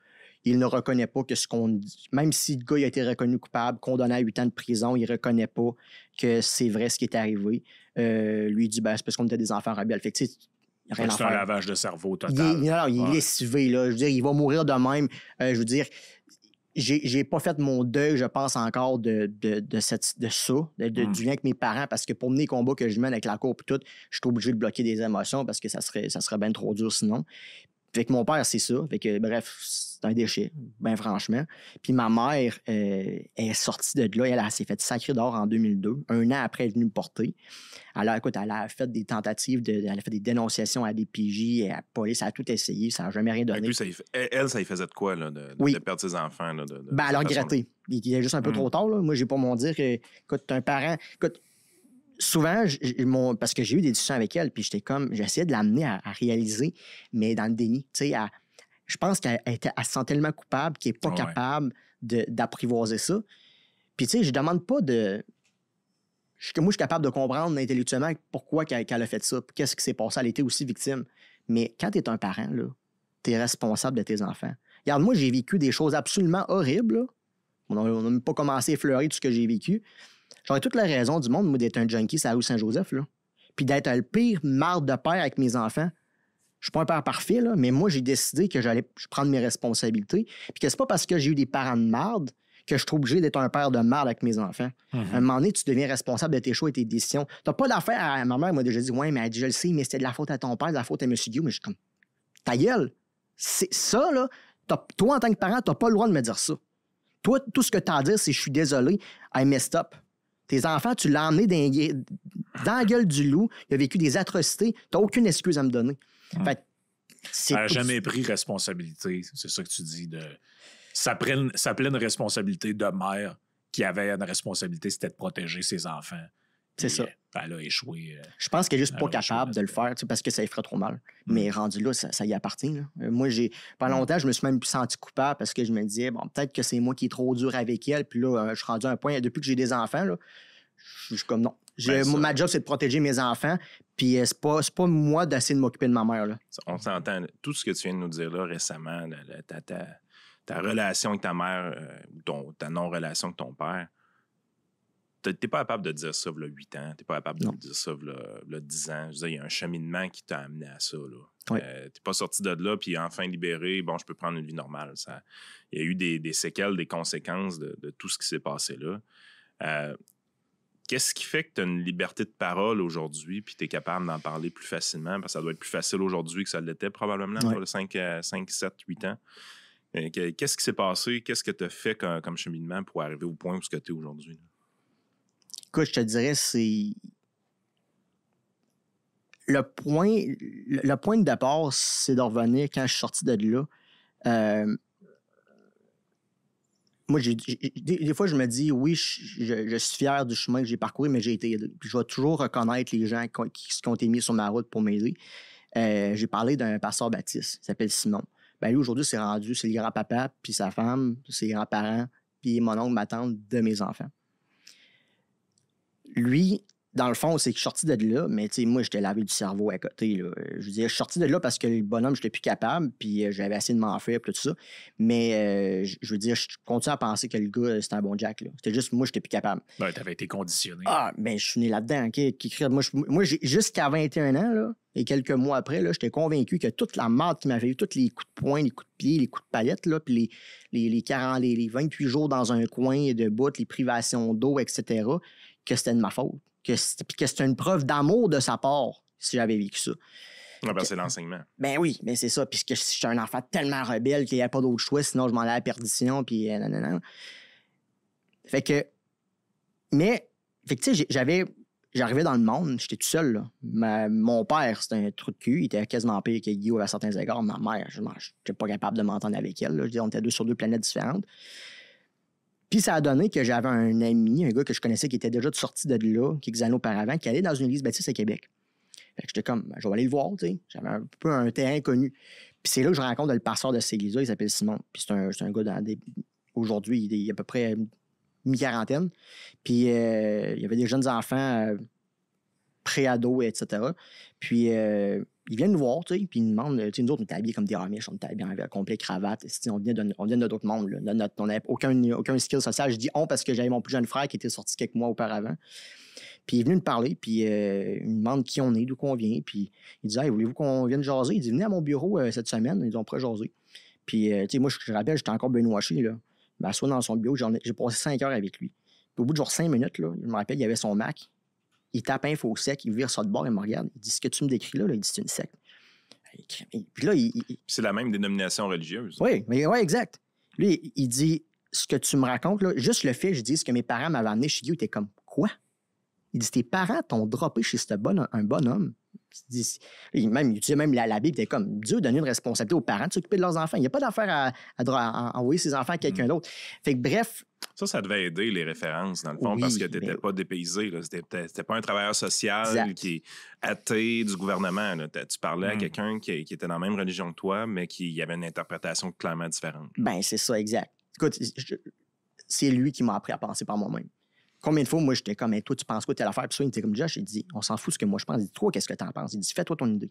il ne reconnaît pas que ce qu'on dit. Même si le gars il a été reconnu coupable, condamné à 8 ans de prison, il ne reconnaît pas que c'est vrai ce qui est arrivé. Lui, il dit, c'est parce qu'on était des enfants rebelles. Fait que, tu sais, rien à faire. C'est un lavage de cerveau total. Il est lessivé, là. Je veux dire, il va mourir de même. Je veux dire, j'ai pas fait mon deuil, je pense, encore de ça, du lien avec mes parents, parce que pour mener les combats que je mène avec la cour et tout, je suis obligé de bloquer des émotions parce que ça serait bien trop dur sinon. Fait que mon père, c'est ça. Fait que, bref, c'est un déchet, bien franchement. Puis ma mère est sortie de là. Elle s'est fait sacrer dehors en 2002. Un an après, elle est venue me porter. Elle a fait des tentatives, elle a fait des dénonciations à des PJ, à la police, elle a tout essayé. Ça n'a jamais rien donné. Lui, ça y faisait de quoi, là, de perdre ses enfants? Là, elle a regretté. Il est juste un peu trop tard. Là. Moi, j'ai pas mon dire que, écoute, t'es un parent... Écoute, souvent, parce que j'ai eu des discussions avec elle, puis j'essayais de l'amener à réaliser, mais dans le déni. Tu sais, je pense qu'elle se sent tellement coupable qu'elle n'est pas capable d'apprivoiser ça. Puis, tu sais, je demande pas de... Moi, je suis capable de comprendre intellectuellement pourquoi qu'elle a fait ça, qu'est-ce qui s'est passé. Elle était aussi victime. Mais quand tu es un parent, tu es responsable de tes enfants. Regarde, moi, j'ai vécu des choses absolument horribles. Là. On n'a même pas commencé à effleurer tout ce que j'ai vécu. J'aurais toute la raison du monde, moi, d'être un junkie à la rue Saint-Joseph, là. Puis d'être le pire marde de père avec mes enfants. Je suis pas un père parfait, là, mais moi, j'ai décidé que j'allais prendre mes responsabilités. Puis que c'est pas parce que j'ai eu des parents de marde que je suis obligé d'être un père de marde avec mes enfants. À un moment donné, tu deviens responsable de tes choix et tes décisions. T'as pas d'affaire à ma mère, m'a déjà dit, ouais, mais elle dit, je le sais, mais c'était de la faute à ton père, de la faute à M. Guillaume. Mais je suis comme, ta gueule. C'est ça, là. Toi, en tant que parent, t'as pas le droit de me dire ça. Toi, tout ce que t'as à dire, c'est je suis désolé, I messed up. Tes enfants, tu l'as emmené dans la gueule du loup, il a vécu des atrocités, t'as aucune excuse à me donner. Fait, elle n'a jamais pris responsabilité, c'est ça que tu dis, de sa pleine responsabilité de mère qui avait une responsabilité, c'était de protéger ses enfants. C'est ça. Elle a échoué. Je pense qu'elle n'est juste pas capable de le faire parce que ça lui ferait trop mal. Mais rendu là, ça y appartient. Là. Moi, pendant longtemps, je me suis même senti coupable parce que je me disais, bon, peut-être que c'est moi qui est trop dur avec elle. Puis là, je suis rendu à un point, depuis que j'ai des enfants, là, je suis comme non. Ma job, c'est de protéger mes enfants. Puis c'est pas moi d'essayer de m'occuper de ma mère. Là. On s'entend. Tout ce que tu viens de nous dire là récemment, ta relation avec ta mère, ta non-relation avec ton père, t'es pas capable de dire ça il y a 8 ans. T'es pas capable de dire ça il y a 10 ans. Je veux dire, il y a un cheminement qui t'a amené à ça. Oui. T'es pas sorti de là, puis enfin libéré, bon, je peux prendre une vie normale. Il y a eu des séquelles, des conséquences de tout ce qui s'est passé là. Qu'est-ce qui fait que tu as une liberté de parole aujourd'hui puis tu es capable d'en parler plus facilement? Parce que ça doit être plus facile aujourd'hui que ça l'était probablement, pour 5, 7, 8 ans. Qu'est-ce qui s'est passé? Qu'est-ce que tu as fait comme cheminement pour arriver au point où tu es aujourd'hui? Écoute, je te dirais, c'est... Le point de départ, c'est de revenir quand je suis sorti de là. Moi, des fois, je me dis, oui, je suis fier du chemin que j'ai parcouru, mais j'ai été aidé. Puis je vais toujours reconnaître les gens qui ont été mis sur ma route pour m'aider. J'ai parlé d'un pasteur baptiste, il s'appelle Simon. Ben lui, aujourd'hui, c'est le grand-papa, puis sa femme, ses grands-parents, puis mon oncle, ma tante de mes enfants. Lui, dans le fond, c'est que je suis sorti de là, mais moi, j'étais lavé du cerveau à côté. Là. Je veux dire, je suis sorti de là parce que le bonhomme, je n'étais plus capable, puis j'avais essayé de m'en faire, puis tout ça. Mais je veux dire, je continue à penser que le gars, c'était un bon Jack. Là. C'était juste, moi, je n'étais plus capable. Ben, tu avais été conditionné. Ah, ben, je suis né là-dedans. Okay? Moi, jusqu'à 21 ans, là, et quelques mois après, là, j'étais convaincu que toute la marde qui m'avait eu, tous les coups de poing, les coups de pied, les coups de palette, là, puis les 28 jours dans un coin de bout, les privations d'eau, etc., que c'était de ma faute. Puis que c'était une preuve d'amour de sa part si j'avais vécu ça. Ouais, ben, c'est l'enseignement. Ben oui, mais c'est ça. Puisque j'étais un enfant tellement rebelle qu'il n'y avait pas d'autre choix, sinon je m'en allais à la perdition, puis non. Fait que... Mais, fait que tu sais, j'arrivais dans le monde, j'étais tout seul, là. Mon père, c'était un trou de cul, il était quasiment pire que Guillaume à certains égards. Ma mère, je n'étais pas capable de m'entendre avec elle, là. Je veux dire, on était 2 sur 2 planètes différentes. Puis ça a donné que j'avais un ami, un gars que je connaissais qui était déjà sorti de là, quelques années auparavant, qui allait dans une église baptiste à Québec. Fait que j'étais comme, je vais aller le voir, tu sais. J'avais un peu un terrain connu. Puis c'est là que je rencontre le pasteur de cette église-là, il s'appelle Simon. Puis c'est un gars aujourd'hui, il est à peu près mi-quarantaine. Puis il y avait des jeunes enfants pré-ados, etc. Puis il vient nous voir, tu sais, puis il nous demande, tu sais, nous autres, on était habillés comme des Amish, on était habillés avec un complet cravate. On venait de d'autres mondes, là. On n'avait aucun skill social. Je dis on parce que j'avais mon plus jeune frère qui était sorti quelques mois auparavant. Puis il est venu nous parler, puis il me demande qui on est, d'où qu'on vient. Puis il dit, hey, voulez-vous qu'on vienne jaser? Il dit, venez à mon bureau cette semaine. Ils ont pourrait jaser. Puis, tu sais, moi, je rappelle, j'étais encore brainwashé, là. Ben, soit dans son bureau, j'ai passé 5 heures avec lui. Puis au bout de genre 5 minutes, là, je me rappelle, il y avait son Mac. Il tape un faux sec, il vire ça de bord, il me regarde. Il dit, ce que tu me décris là, il dit, c'est une secte. Puis là, c'est la même dénomination religieuse. Oui, exact. Lui, il dit, ce que tu me racontes, là, juste le fait, je dis, ce que mes parents m'avaient amené chez Guy, il était comme, quoi? Il dit, tes parents t'ont droppé chez un bonhomme. Il disait même la Bible, était comme, Dieu donne une responsabilité aux parents de s'occuper de leurs enfants. Il n'y a pas d'affaire à envoyer ses enfants à quelqu'un d'autre. Fait que bref. Ça devait aider les références, dans le fond, parce que tu n'étais pas dépaysé. C'était pas un travailleur social qui est athée du gouvernement. Là. Tu parlais à quelqu'un qui était dans la même religion que toi, mais qui avait une interprétation clairement différente. Ben, c'est ça, exact. Écoute, c'est lui qui m'a appris à penser par moi-même. Combien de fois, moi, j'étais comme, hey, toi, tu penses quoi, telle affaire? Puis ça, il était comme Josh, il dit, on s'en fout ce que moi je pense. Il dit, toi, qu'est-ce que tu en penses? Il dit, fais-toi ton idée.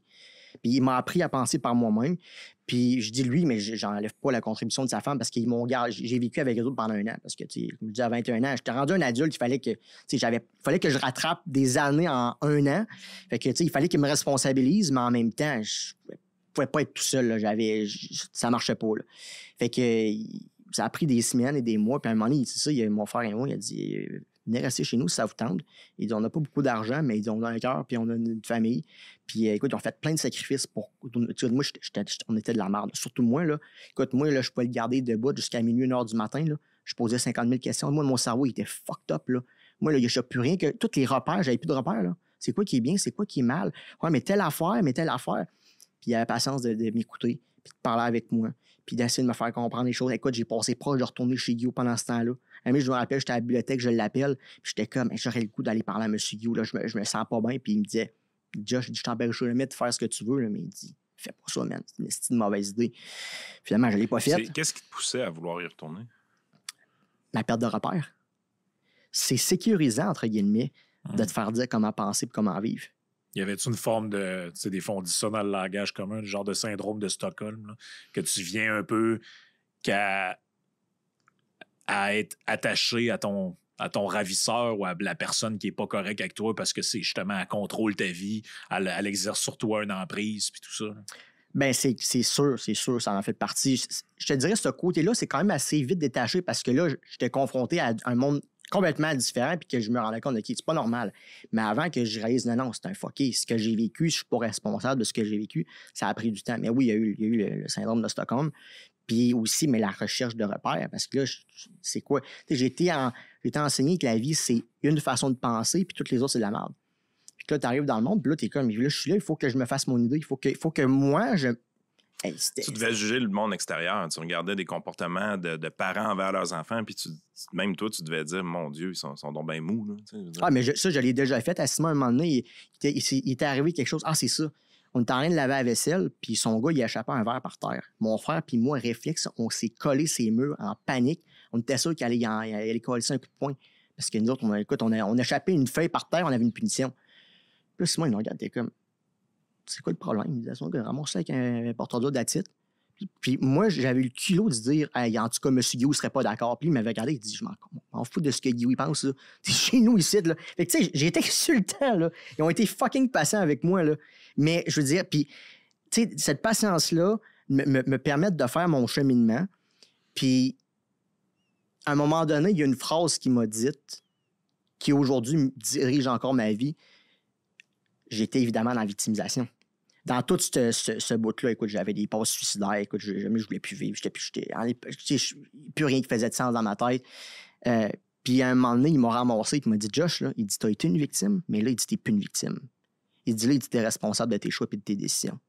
Puis il m'a appris à penser par moi-même. Puis je dis lui, mais j'enlève pas la contribution de sa femme parce qu'ils m'ont gardé. J'ai vécu avec eux autres pendant 1 an. Parce que, tu sais, comme je dis, à 21 ans, j'étais rendu un adulte. Il fallait que je rattrape des années en 1 an. Fait que, tu sais, il fallait qu'ils me responsabilisent, mais en même temps, je pouvais pas être tout seul. Là. Ça marchait pas. Là. Fait que ça a pris des semaines et des mois. Puis à un moment donné, c'est ça, mon frère et moi, il a dit, venez rester chez nous si ça vous tente. Il dit, on n'a pas beaucoup d'argent, mais ils dit, on a un cœur, puis on a une famille. Puis écoute, ils ont fait plein de sacrifices pour. Moi, on était de la merde. Surtout moi, là. Écoute, moi, là, je pouvais le garder debout jusqu'à minuit, 1 heure du matin. Là. Je posais 50 000 questions. Moi, mon cerveau, il était fucked up. Là. Moi, là, je n'avais plus rien que. Tous les repères, j'avais plus de repères. Là. C'est quoi qui est bien, c'est quoi qui est mal. Ouais, mais telle affaire. Puis il avait la patience de m'écouter, puis de parler avec moi, puis d'essayer de me faire comprendre les choses. Écoute, j'ai passé proche de retourner chez Guillaume pendant ce temps-là. Mais je me rappelle, j'étais à la bibliothèque, je l'appelle, puis j'étais comme, j'aurais le goût d'aller parler à M. Guillaume, là, je me sens pas bien, puis il me disait, Josh, je t'empêche jamais de faire ce que tu veux, là, mais il dit, fais pas ça, man, c'est une mauvaise idée. Finalement, je l'ai pas fait. Qu'est-ce qui te poussait à vouloir y retourner? Ma perte de repère. C'est sécurisant, entre guillemets, de te faire dire comment penser et comment vivre. Y avait-tu une forme de, tu sais, des fois on dit ça dans le langage commun, le genre de syndrome de Stockholm, là, que tu viens un peu à être attaché à ton ravisseur ou à la personne qui est pas correcte avec toi parce que c'est justement, elle contrôle ta vie, elle exerce sur toi une emprise puis tout ça. Là. Ben c'est sûr, ça en fait partie. Je te dirais, ce côté-là, c'est quand même assez vite détaché parce que là, j'étais confronté à un monde complètement différent puis que je me rendais compte de c'est pas normal. Mais avant que je réalise, non, c'est un fucké. Ce que j'ai vécu, je suis pas responsable de ce que j'ai vécu. Ça a pris du temps. Mais oui, il y a eu le syndrome de Stockholm. Puis aussi, mais la recherche de repères, parce que là, c'est quoi? J'ai été enseigné que la vie, c'est une façon de penser, puis toutes les autres, c'est de la merde. Puis là, tu arrives dans le monde, puis là, t'es comme, là, je suis là, il faut que je me fasse mon idée, il faut que moi, je... Hey, tu devais juger le monde extérieur. Tu regardais des comportements de parents envers leurs enfants, puis même toi, tu devais dire, mon Dieu, ils sont donc bien mous. Là, mais ça, je l'ai déjà fait. À Simon, un moment donné, il était arrivé quelque chose. Ah, c'est ça. On était en train de laver la vaisselle, puis son gars, il a échappé un verre par terre. Mon frère puis moi, réflexe, on s'est collé ses murs en panique. On était sûr qu'il allait coller un coup de poing. Parce que nous autres, on a échappé une feuille par terre, on avait une punition. Puis là, Simon, il nous regarde, t'es comme, c'est quoi le problème? Il disait, son gars, ramasse ça avec un porteur d'eau d'attitude. Puis moi, j'avais eu le culot de dire, hey, en tout cas, M. Guillaume ne serait pas d'accord. Puis il m'avait regardé, il dit, je m'en fous de ce que Guillaume pense. Là. C'est chez nous ici. Là. Fait que tu sais, j'ai été insultant. Là. Ils ont été fucking patients avec moi. Là. Mais je veux dire, puis tu sais, cette patience-là me permet de faire mon cheminement. Puis à un moment donné, il y a une phrase qui m'a dite, qui aujourd'hui me dirige encore ma vie. J'étais évidemment dans la victimisation. Dans tout ce bout-là, écoute, j'avais des passes suicidaires, écoute, je voulais plus vivre, plus rien qui faisait de sens dans ma tête. Puis à un moment donné, il m'a ramassé et il m'a dit, Josh, là, il dit, t'as été une victime, mais là, il dit, t'es plus une victime. Il dit, là, il dit, t'es responsable de tes choix et de tes décisions.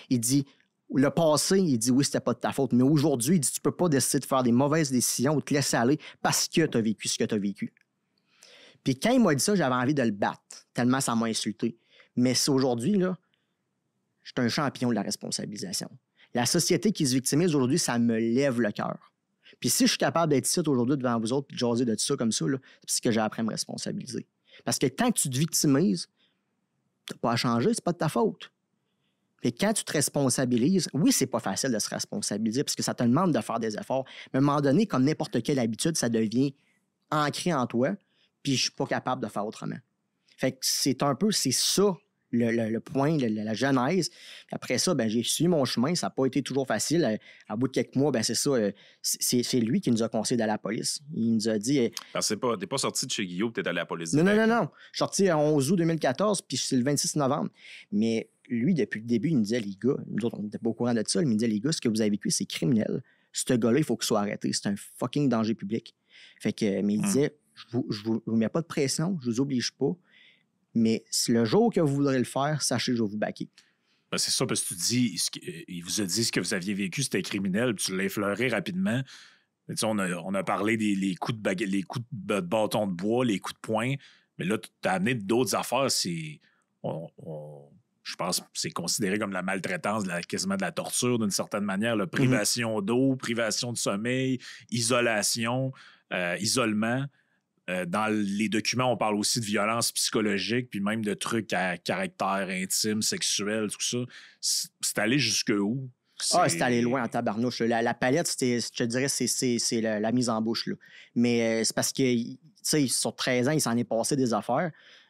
Il dit, le passé, il dit, oui, c'était pas de ta faute, mais aujourd'hui, il dit, tu peux pas décider de faire des mauvaises décisions ou te laisser aller parce que t'as vécu ce que t'as vécu. Puis quand il m'a dit ça, j'avais envie de le battre, tellement ça m'a insulté. Mais c'est aujourd'hui, là, je suis un champion de la responsabilisation. La société qui se victimise aujourd'hui, ça me lève le cœur. Puis si je suis capable d'être ici aujourd'hui devant vous autres et de jaser de tout ça comme ça, là, c'est parce que j'ai appris à me responsabiliser. Parce que tant que tu te victimises, tu n'as pas à changer, c'est pas de ta faute. Puis quand tu te responsabilises, oui, c'est pas facile de se responsabiliser parce que ça te demande de faire des efforts. Mais à un moment donné, comme n'importe quelle habitude, ça devient ancré en toi, puis je suis pas capable de faire autrement. Fait que c'est ça le point, la genèse. Puis après ça, ben, j'ai suivi mon chemin. Ça n'a pas été toujours facile. À bout de quelques mois, ben, c'est ça. C'est lui qui nous a conseillé d'aller à la police. Il nous a dit... Parce que t'es pas sorti de chez Guillaume, t'es allé à la police. Non. Je suis sorti le 11 août 2014, puis c'est le 26 novembre. Mais lui, depuis le début, il nous disait, les gars, nous autres, on n'était pas au courant de ça, il me disait, les gars, ce que vous avez vécu, c'est criminel. Ce gars-là, il faut qu'il soit arrêté. C'est un fucking danger public. Fait que, mais il disait, je vous mets pas de pression, je vous oblige pas. Mais le jour que vous voudrez le faire, sachez que je vais vous backer. Ben c'est ça, parce que tu dis, il vous a dit ce que vous aviez vécu, c'était criminel, puis tu l'as effleuré rapidement. On a parlé des coups de baguette, les coups de bâton de bois, les coups de poing, mais là, tu as amené d'autres affaires. Je pense que c'est considéré comme la maltraitance, quasiment de la torture d'une certaine manière. Là, privation d'eau, privation de sommeil, isolation, isolement. Dans les documents, on parle aussi de violence psychologique, puis même de trucs à caractère intime, sexuel, tout ça. C'est allé jusque où? C'est allé loin en tabarnouche. La palette, je te dirais, c'est la mise en bouche. Là. Mais c'est parce que, tu sais, sur 13 ans, il s'en est passé des affaires.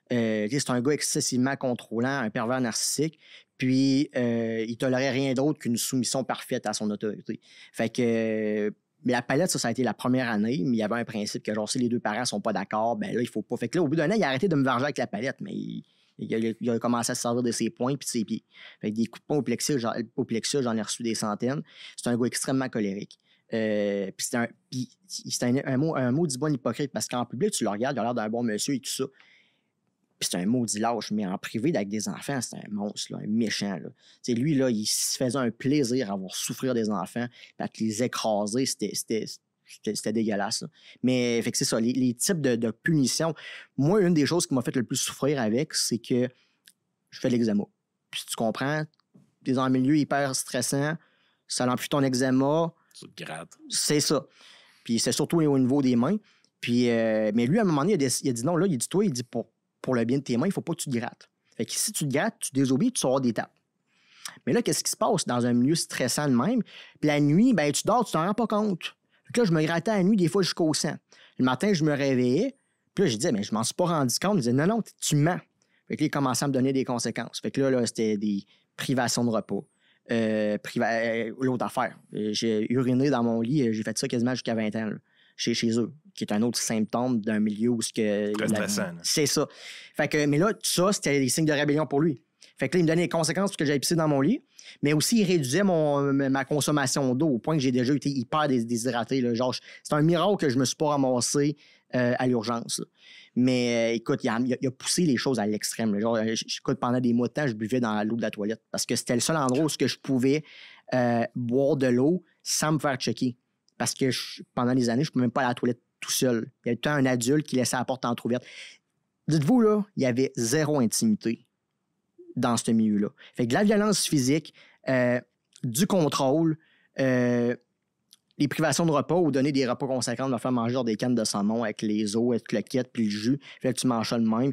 C'est un gars excessivement contrôlant, un pervers narcissique. Puis, il tolérait rien d'autre qu'une soumission parfaite à son autorité. Fait que... Mais la palette, ça a été la première année, mais il y avait un principe que, genre, si les deux parents sont pas d'accord, ben là, il faut pas. Fait que là, au bout d'un an, il a arrêté de me varger avec la palette, mais il a commencé à se servir de ses poings puis de ses pieds. Fait que des coups de poing au plexus, j'en ai reçu des centaines. C'est un gars extrêmement colérique. Puis c'était un mot du bon hypocrite, parce qu'en public, tu le regardes, il a l'air d'un bon monsieur et tout ça. Puis c'est un maudit lâche, mais en privé, avec des enfants, c'est un monstre, là, un méchant. Là. Lui, là, il se faisait un plaisir à voir souffrir des enfants, puis à les écraser, c'était dégueulasse. Là. Mais fait que c'est ça, les types de punitions. Moi, une des choses qui m'a fait le plus souffrir avec, c'est que je fais de l'eczéma. Puis tu comprends, tu es dans un milieu hyper stressant, ça ampute ton eczéma. Ça te gratte. C'est ça. Puis c'est surtout au niveau des mains. Puis, mais lui, à un moment donné, il a dit non, là, il dit toi, il dit pour le bien de tes mains, il ne faut pas que tu te grattes. Fait que si tu te grattes, tu désobéis, tu sors des tapes. Mais là, qu'est-ce qui se passe dans un milieu stressant de même? Puis la nuit, ben tu dors, tu t'en rends pas compte. Fait que là, je me grattais la nuit, des fois jusqu'au sang. Le matin, je me réveillais, puis là, je disais, mais je m'en suis pas rendu compte. Il disait, non, tu mens. Fait que là, il commençait à me donner des conséquences. Fait que là c'était des privations de repos. L'autre affaire, j'ai uriné dans mon lit, j'ai fait ça quasiment jusqu'à 20 ans. Là. Chez eux, qui est un autre symptôme d'un milieu où c'est ça. Fait que, mais là, tout ça, c'était des signes de rébellion pour lui. Fait que là, il me donnait les conséquences parce que j'avais pissé dans mon lit, mais aussi, il réduisait ma consommation d'eau au point que j'ai déjà été hyper déshydraté. Là. Genre, c'est un miracle que je me suis pas ramassé à l'urgence. Là. Mais écoute, il a poussé les choses à l'extrême. Là. Genre, écoute, pendant des mois de temps, je buvais dans l'eau de la toilette parce que c'était le seul endroit où je pouvais boire de l'eau sans me faire checker. Parce que pendant des années, je ne pouvais même pas aller à la toilette tout seul. Il y avait tout un adulte qui laissait la porte entrouverte. Dites-vous, là, il y avait zéro intimité. dans ce milieu-là. Fait que de la violence physique, du contrôle, les privations de repas ou donner des repas conséquents, de faire manger dans des cannes de saumon avec les os, avec le kit puis le jus. Fait que tu manges ça de même.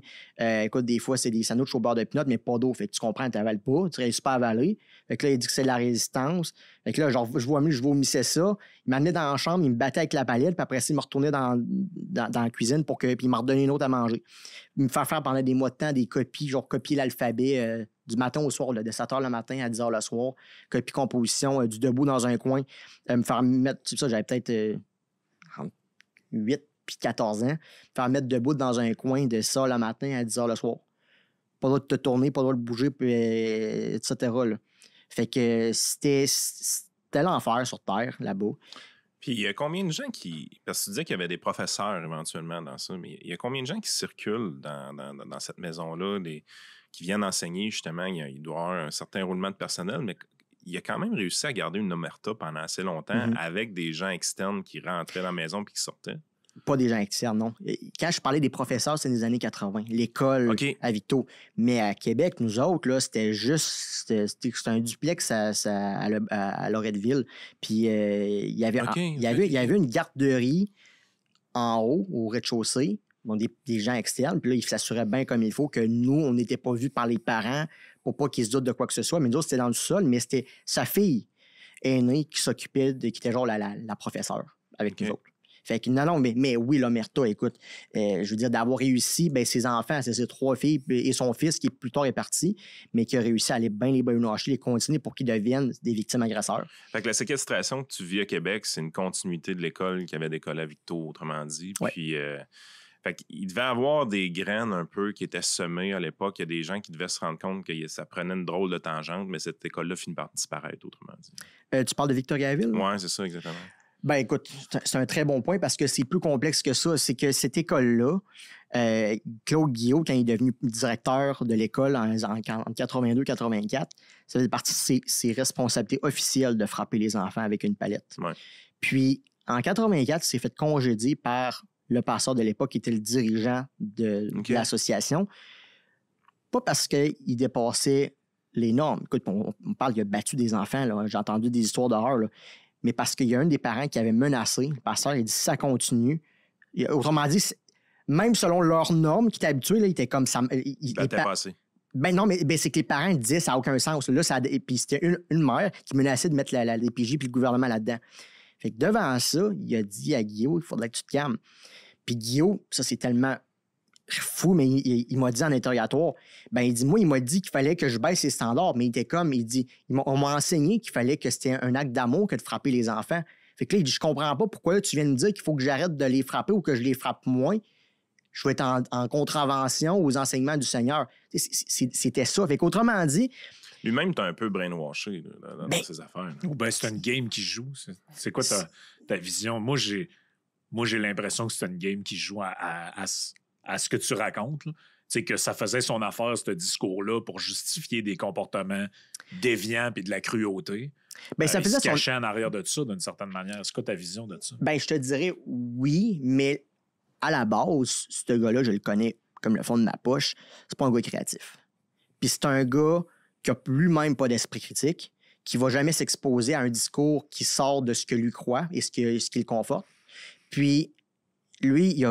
Écoute, des fois, c'est des sandwichs au beurre de pinot, mais pas d'eau. Fait que tu comprends, tu n'avales pas. Tu réussis pas à avaler. Fait que là, il dit que c'est de la résistance. Fait que là, genre, je vomissais ça. Il m'amenait dans la chambre, il me battait avec la palette, puis après ça, il me retournait dans la cuisine puis il m'a redonné une autre à manger. Il me fait faire pendant des mois de temps des copies, genre copier l'alphabet du matin au soir, là, de 7 h le matin à 10 h le soir. Copie composition, du debout dans un coin. Me faire mettre, ça, j'avais peut-être 8 puis 14 ans. Me faire mettre debout dans un coin de ça le matin à 10 h le soir. Pas le droit de te tourner, pas le droit de bouger, puis, etc. Là. Fait que c'était l'enfer sur Terre, là-bas. Puis il y a combien de gens parce que tu disais qu'il y avait des professeurs éventuellement dans ça, mais il y a combien de gens qui circulent dans cette maison-là, qui viennent enseigner justement, il doit y avoir un certain roulement de personnel, mais il a quand même réussi à garder une omerta pendant assez longtemps avec des gens externes qui rentraient dans la maison puis qui sortaient? Pas des gens externes, non. Quand je parlais des professeurs, c'est des années 80. L'école à Victo. Mais à Québec, nous autres, là, c'était un duplex à Loretteville. Puis il y avait une garderie en haut, au rez-de-chaussée. Donc des gens externes. Puis là, ils s'assuraient bien comme il faut que nous, on n'était pas vus par les parents pour pas qu'ils se doutent de quoi que ce soit. Mais nous autres, c'était dans le sol, mais c'était sa fille aînée qui s'occupait, qui était genre la professeure avec nous autres. Fait que non, mais oui, l'omerta, écoute, je veux dire, d'avoir réussi, ben ses enfants, c'est ses 3 filles et son fils qui plus tard est parti, mais qui a réussi à aller bien les continuer pour qu'ils deviennent des victimes agresseurs. Fait que la séquestration que tu vis à Québec, c'est une continuité de l'école qui avait décollé à Victo, autrement dit. Puis, fait qu'il devait avoir des graines un peu qui étaient semées à l'époque. Il y a des gens qui devaient se rendre compte que ça prenait une drôle de tangente, mais cette école-là finit par disparaître, autrement dit. Tu parles de Victoriaville? Oui, c'est ça, exactement. Ben écoute, c'est un très bon point parce que c'est plus complexe que ça. C'est que cette école-là, Claude Guillot, quand il est devenu directeur de l'école en 82-84, ça faisait partie de ses responsabilités officielles de frapper les enfants avec une palette. Ouais. Puis, en 84, il s'est fait congédier par le pasteur de l'époque qui était le dirigeant de l'association. Pas parce qu'il dépassait les normes. Écoute, on parle, il a battu des enfants. Là. J'ai entendu des histoires d'horreur. Là. Mais parce qu'il y a un des parents qui avait menacé, le pasteur, il dit si ça continue. Autrement dit, même selon leurs normes qui étaient habitués, là, il était comme ça. Il était passé. Ben non, mais c'est que les parents disaient ça n'a aucun sens. Là, puis c'était une mère qui menaçait de mettre la DPJ puis le gouvernement là-dedans. Fait que devant ça, il a dit à Guillaume, il faudrait que tu te calmes. Puis Guillaume, ça c'est tellement fou, mais il m'a dit en interrogatoire, ben il dit, moi, il m'a dit qu'il fallait que je baisse les standards, mais il était comme, il dit, on m'a enseigné qu'il fallait que c'était un acte d'amour que de frapper les enfants. Fait que là, il dit, je comprends pas pourquoi là, tu viens de me dire qu'il faut que j'arrête de les frapper ou que je les frappe moins. Je vais être en contravention aux enseignements du Seigneur. C'était ça. Fait qu'autrement dit... Lui-même, t'as un peu brainwashé dans ses affaires. Ben, c'est une game qui joue. C'est quoi ta vision? Moi, j'ai l'impression que c'est une game qui joue à ce que tu racontes. C'est que ça faisait son affaire, ce discours-là, pour justifier des comportements déviants et de la cruauté. Ben, ça faisait il se cachait en arrière de ça, d'une certaine manière. Est-ce que ta vision de ça? Ben, je te dirais oui, mais à la base, ce gars-là, je le connais comme le fond de ma poche. C'est pas un gars créatif. Puis c'est un gars qui a lui-même pas d'esprit critique, qui va jamais s'exposer à un discours qui sort de ce que lui croit et ce qui le conforte. Puis, lui,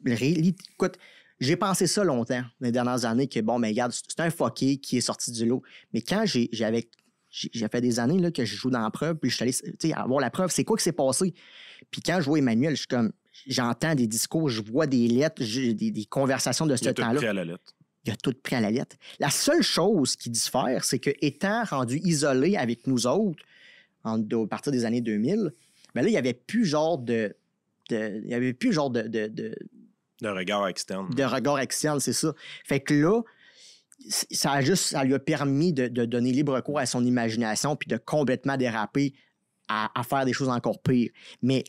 écoute, j'ai pensé ça longtemps, dans les dernières années, que bon, mais regarde, c'est un fucké qui est sorti du lot. Mais quand j'ai fait des années là, que je joue dans la preuve, puis je suis allé avoir la preuve, c'est quoi qui s'est passé? Puis quand je vois Emmanuel, je suis comme, j'entends des discours, je vois des lettres, des conversations de ce temps-là. Il a tout pris à la lettre. Il a tout pris à la lettre. La seule chose qui diffère, c'est que étant rendu isolé avec nous autres, à partir des années 2000, ben là, il n'y avait plus genre de regard externe. De regard externe, c'est ça. Fait que là, ça lui a permis de donner libre cours à son imagination puis de complètement déraper à faire des choses encore pires. Mais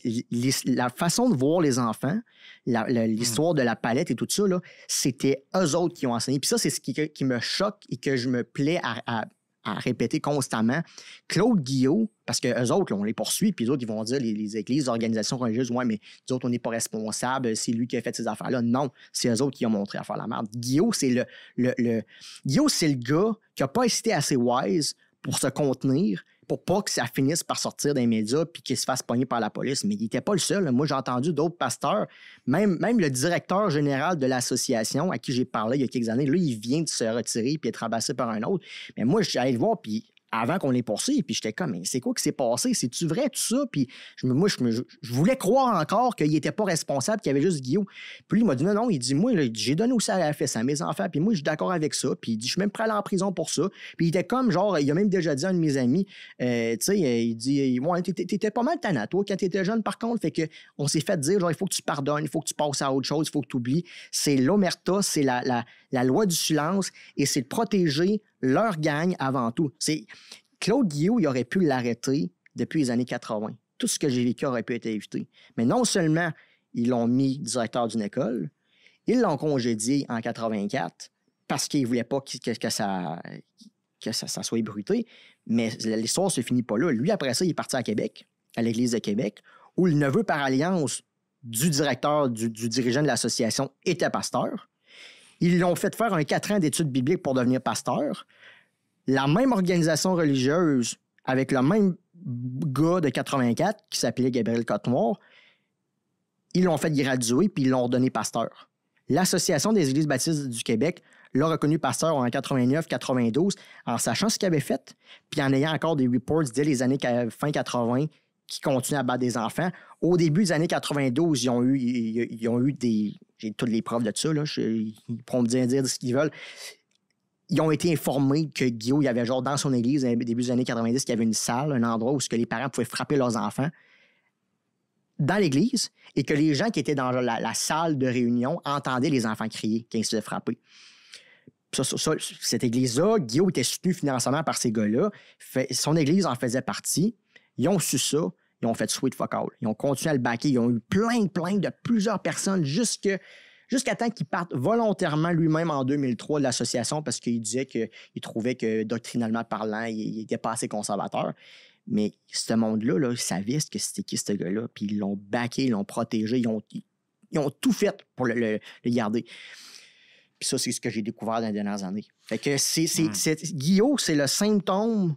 la façon de voir les enfants, l'histoire de la palette et tout ça, là, c'était eux autres qui ont enseigné. Puis ça, c'est ce qui me choque et que je me plais à à répéter constamment. Claude Guillot, parce qu'eux autres, là, on les poursuit, puis les autres, ils vont dire, les églises, les organisations religieuses, ouais, mais nous autres, on n'est pas responsables, c'est lui qui a fait ces affaires-là. Non, c'est eux autres qui ont montré à faire la merde. Guillot, c'est Guillot, c'est le gars qui n'a pas été assez wise pour se contenir, pour pas que ça finisse par sortir des médias puis qu'il se fasse pogner par la police. Mais il n'était pas le seul. Moi, j'ai entendu d'autres pasteurs, même le directeur général de l'association à qui j'ai parlé il y a quelques années, là, il vient de se retirer puis être rabassé par un autre. Mais moi, j'allais le voir, puis avant qu'on les poursuive, puis j'étais comme, mais c'est quoi qui s'est passé? C'est-tu vrai, tout ça? Puis je voulais croire encore qu'il n'était pas responsable, qu'il y avait juste Guillaume. Puis lui, il m'a dit, non, il dit, moi, là, j'ai donné aussi à la fesse à mes enfants, puis moi, je suis d'accord avec ça. Puis il dit, je suis même prêt à aller en prison pour ça. Puis il était comme, genre, il a même déjà dit à un de mes amis, tu sais, il dit, ouais, t'étais pas mal tannant, toi, quand t'étais jeune, par contre. Fait que on s'est fait dire, genre, il faut que tu pardonnes, il faut que tu passes à autre chose, il faut que tu oublies. C'est l'omerta, c'est la loi du silence, et c'est de protéger leur gang avant tout. Claude Guillot, il aurait pu l'arrêter depuis les années 80. Tout ce que j'ai vécu aurait pu être évité. Mais non seulement ils l'ont mis directeur d'une école, ils l'ont congédié en 84 parce qu'ils ne voulaient pas que ça soit ébruité. Mais l'histoire ne se finit pas là. Lui, après ça, il est parti à Québec, à l'Église de Québec, où le neveu par alliance du directeur, du dirigeant de l'association était pasteur. Ils l'ont fait faire un 4 ans d'études bibliques pour devenir pasteur. La même organisation religieuse, avec le même gars de 84 qui s'appelait Gabriel Côte-Noire, ils l'ont fait graduer puis ils l'ont ordonné pasteur. L'Association des Églises baptistes du Québec l'a reconnu pasteur en 89-92 en sachant ce qu'il avait fait, puis en ayant encore des reports dès les années fin 80 qui continuent à battre des enfants. Au début des années 92, ils ont eu des... J'ai toutes les preuves de ça, là. Ils pourront me dire ce qu'ils veulent. Ils ont été informés que Guillaume, il y avait genre dans son église, au début des années 90, qu'il y avait une salle, un endroit où les parents pouvaient frapper leurs enfants dans l'église et que les gens qui étaient dans la salle de réunion entendaient les enfants crier quand ils se faisaient frapper. Cette église-là, Guillaume était soutenu financièrement par ces gars-là. Son église en faisait partie. Ils ont su ça. Ils ont fait sweet fuck all. Ils ont continué à le backer. Ils ont eu plein de plusieurs personnes jusqu'à temps qu'il parte volontairement lui-même en 2003 de l'association parce qu'il disait qu'il trouvait que doctrinalement parlant, il n'était pas assez conservateur. Mais ce monde-là, là, ils savaient que c'était qui ce gars-là, puis ils l'ont backé, ils l'ont protégé, ils ont tout fait pour le garder. Puis ça, c'est ce que j'ai découvert dans les dernières années. Fait que Guillaume, c'est le symptôme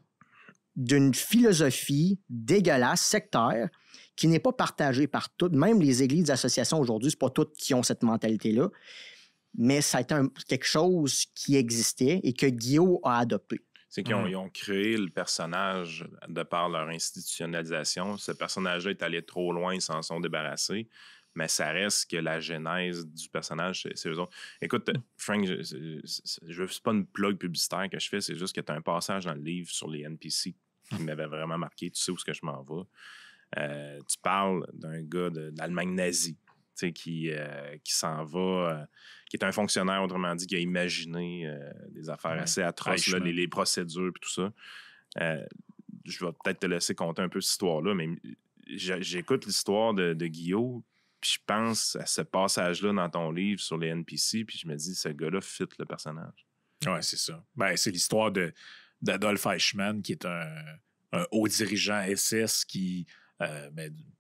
d'une philosophie dégueulasse, sectaire, qui n'est pas partagée par toutes. Même les églises d'association aujourd'hui, c'est pas toutes qui ont cette mentalité-là. Mais ça a été quelque chose qui existait et que Guillaume a adopté. C'est qu'ils ont créé le personnage de par leur institutionnalisation. Ce personnage-là est allé trop loin, ils s'en sont débarrassés. Mais ça reste que la genèse du personnage, c'est eux autres. Écoute, Frank, c'est pas une plug publicitaire que je fais, c'est juste que tu as un passage dans le livre sur les NPC qui m'avait vraiment marqué. Tu sais où est-ce que je m'en vais. Tu parles d'un gars d'Allemagne nazie qui s'en va, qui est un fonctionnaire, autrement dit, qui a imaginé des affaires assez atroces, là, les procédures et tout ça. Je vais peut-être te laisser compter un peu cette histoire-là, mais j'écoute l'histoire de Guillaume, puis je pense à ce passage-là dans ton livre sur les NPC, puis je me dis, ce gars-là fit le personnage. Oui, c'est ça. Ben, c'est l'histoire d'Adolf Eichmann, qui est un haut dirigeant SS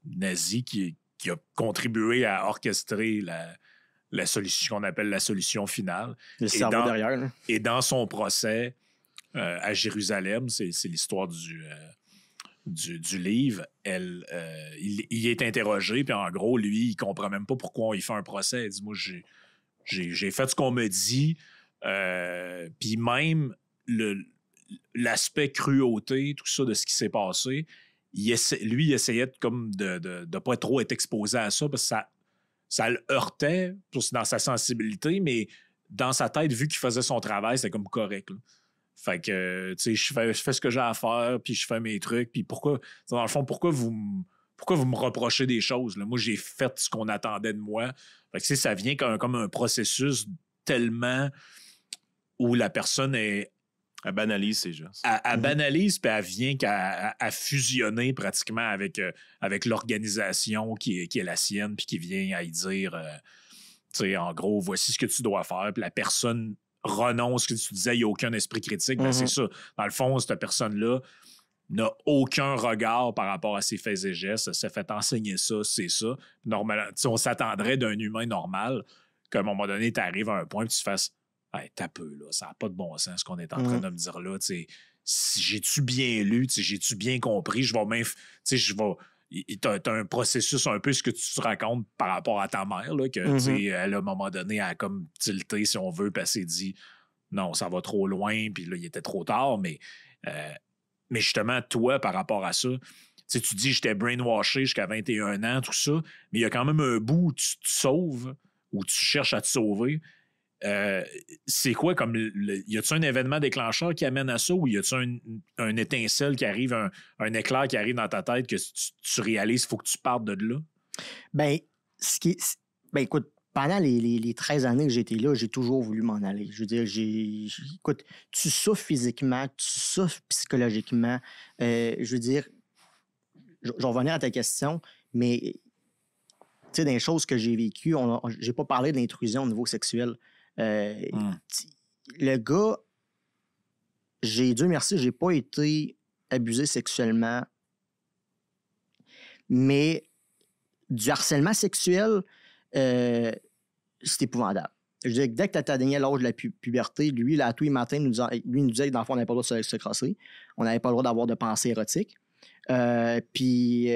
nazi qui a contribué à orchestrer la solution qu'on appelle la solution finale. Le cerveau derrière. Là. Et dans son procès à Jérusalem, c'est l'histoire du livre, il est interrogé, puis en gros, lui, il comprend même pas pourquoi il fait un procès. Il dit, moi, j'ai fait ce qu'on me dit, puis même l'aspect cruauté, tout ça de ce qui s'est passé, il essayait de pas trop être exposé à ça, parce que ça le heurtait dans sa sensibilité, mais dans sa tête, vu qu'il faisait son travail, c'était comme correct, là. Fait que, tu sais, je fais ce que j'ai à faire, puis je fais mes trucs, puis dans le fond, pourquoi vous me reprochez des choses, là? Moi, j'ai fait ce qu'on attendait de moi. Fait que, ça vient comme un processus tellement où la personne est... Elle banalise, c'est juste. Elle banalise, puis elle vient à fusionner pratiquement avec l'organisation qui est la sienne, puis qui vient à y dire, tu sais, en gros, voici ce que tu dois faire, puis la personne renonce, que tu disais, il n'y a aucun esprit critique. Ben, c'est ça. Dans le fond, cette personne-là n'a aucun regard par rapport à ses faits et gestes. Elle s'est fait enseigner ça, c'est ça. Normalement, on s'attendrait d'un humain normal qu'à un moment donné, tu arrives à un point et tu fasses hey, t'as peu, là, ça n'a pas de bon sens ce qu'on est en train de me dire là. J'ai-tu bien lu, j'ai-tu bien compris? Je vais même. T'as un processus un peu ce que tu te racontes par rapport à ta mère, là, que elle, à un moment donné, elle a comme tilté, si on veut, puis elle s'est dit non, ça va trop loin, puis là, il était trop tard, mais justement, toi, par rapport à ça, tu dis j'étais brainwashé jusqu'à 21 ans, tout ça, mais il y a quand même un bout où tu te sauves, où tu cherches à te sauver. C'est quoi comme. Y a-tu un événement déclencheur qui amène à ça ou y a-tu un étincelle qui arrive, un éclair qui arrive dans ta tête que tu réalises qu'il faut que tu partes de là? Ben, écoute, pendant les 13 années que j'étais là, j'ai toujours voulu m'en aller. Je veux dire, écoute, tu souffres physiquement, tu souffres psychologiquement. Je veux dire, je vais revenir à ta question, mais tu sais, dans les choses que j'ai vécues, j'ai pas parlé de l'intrusion au niveau sexuel. Le gars, Dieu merci, j'ai pas été abusé sexuellement, mais du harcèlement sexuel, c'est épouvantable. Je veux dire, dès que tu atteignais l'âge de la puberté, lui, là, tous les matins, nous disait que dans le fond, on n'avait pas le droit de se crosser, on n'avait pas le droit d'avoir de pensée érotique, puis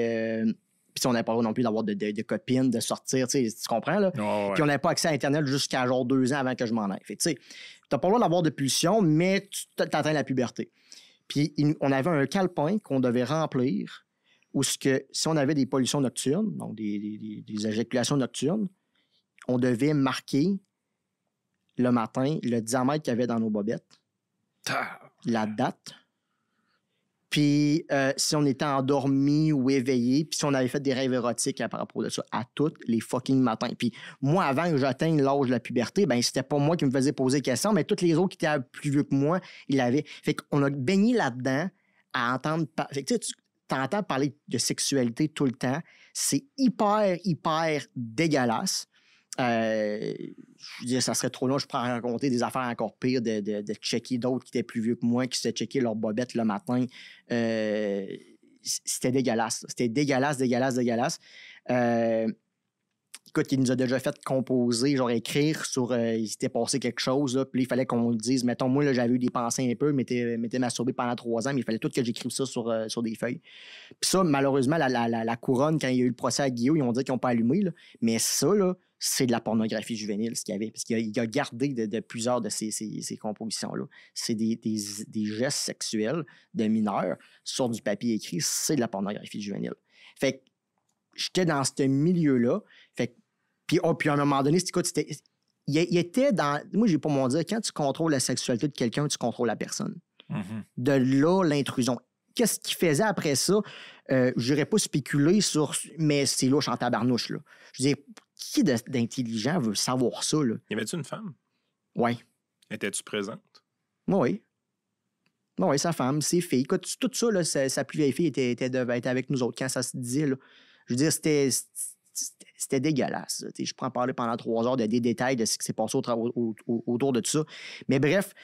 on n'avait pas le droit non plus d'avoir de copines, de sortir, tu comprends, là? Oh, ouais. Puis on n'avait pas accès à Internet jusqu'à genre 2 ans avant que je m'en aille. Fait tu sais, t'as pas le droit d'avoir de pulsion, mais tu t'atteins la puberté. Puis on avait un calepin qu'on devait remplir où si on avait des pollutions nocturnes, donc des éjaculations nocturnes, on devait marquer le matin le diamètre qu'il y avait dans nos bobettes, la date, puis si on était endormi ou éveillé, puis si on avait fait des rêves érotiques à propos de ça, à tous les fucking matins. Puis moi, avant que j'atteigne l'âge de la puberté, ben c'était pas moi qui me faisais poser des questions, mais tous les autres qui étaient plus vieux que moi, ils l'avaient. Fait qu'on a baigné là-dedans à entendre... Fait que tu entends parler de sexualité tout le temps. C'est hyper, hyper dégueulasse. Je veux dire, ça serait trop long, je pourrais raconter des affaires encore pires de checker d'autres qui étaient plus vieux que moi, qui se checker leur bobette le matin. C'était dégueulasse. C'était dégueulasse. Écoute, il nous a déjà fait composer, genre écrire sur il s'était passé quelque chose, là, puis il fallait qu'on le dise. Mettons, moi, là, j'avais eu des pensées un peu, m'étais masturbé pendant 3 ans, mais il fallait tout que j'écrive ça sur des feuilles. Puis ça, malheureusement, la couronne, quand il y a eu le procès à Guillaume, ils ont dit qu'ils n'ont pas allumé, là. Mais ça, là, c'est de la pornographie juvénile, ce qu'il y avait. Parce qu'il a gardé de plusieurs de ces compositions-là. C'est des gestes sexuels de mineurs sur du papier écrit. C'est de la pornographie juvénile. Fait que j'étais dans ce milieu-là. Fait que, puis à un moment donné, il était dans... Moi, j'ai pas mon dire, quand tu contrôles la sexualité de quelqu'un, tu contrôles la personne. Mm-hmm. De là, l'intrusion. Qu'est-ce qu'il faisait après ça? Je n'irais pas spéculer sur... Mais c'est louche en tabarnouche, là. Je veux dire, qui d'intelligent veut savoir ça, là? Y avait-tu une femme? Oui. Étais-tu présente? Oui. Oui, sa femme, ses filles. Écoute, tout ça, là, sa plus vieille fille était avec nous autres quand ça se disait, là. Je veux dire, c'était dégueulasse. Je pourrais en parler pendant 3 heures des détails de ce qui s'est passé autour de tout ça. Mais bref,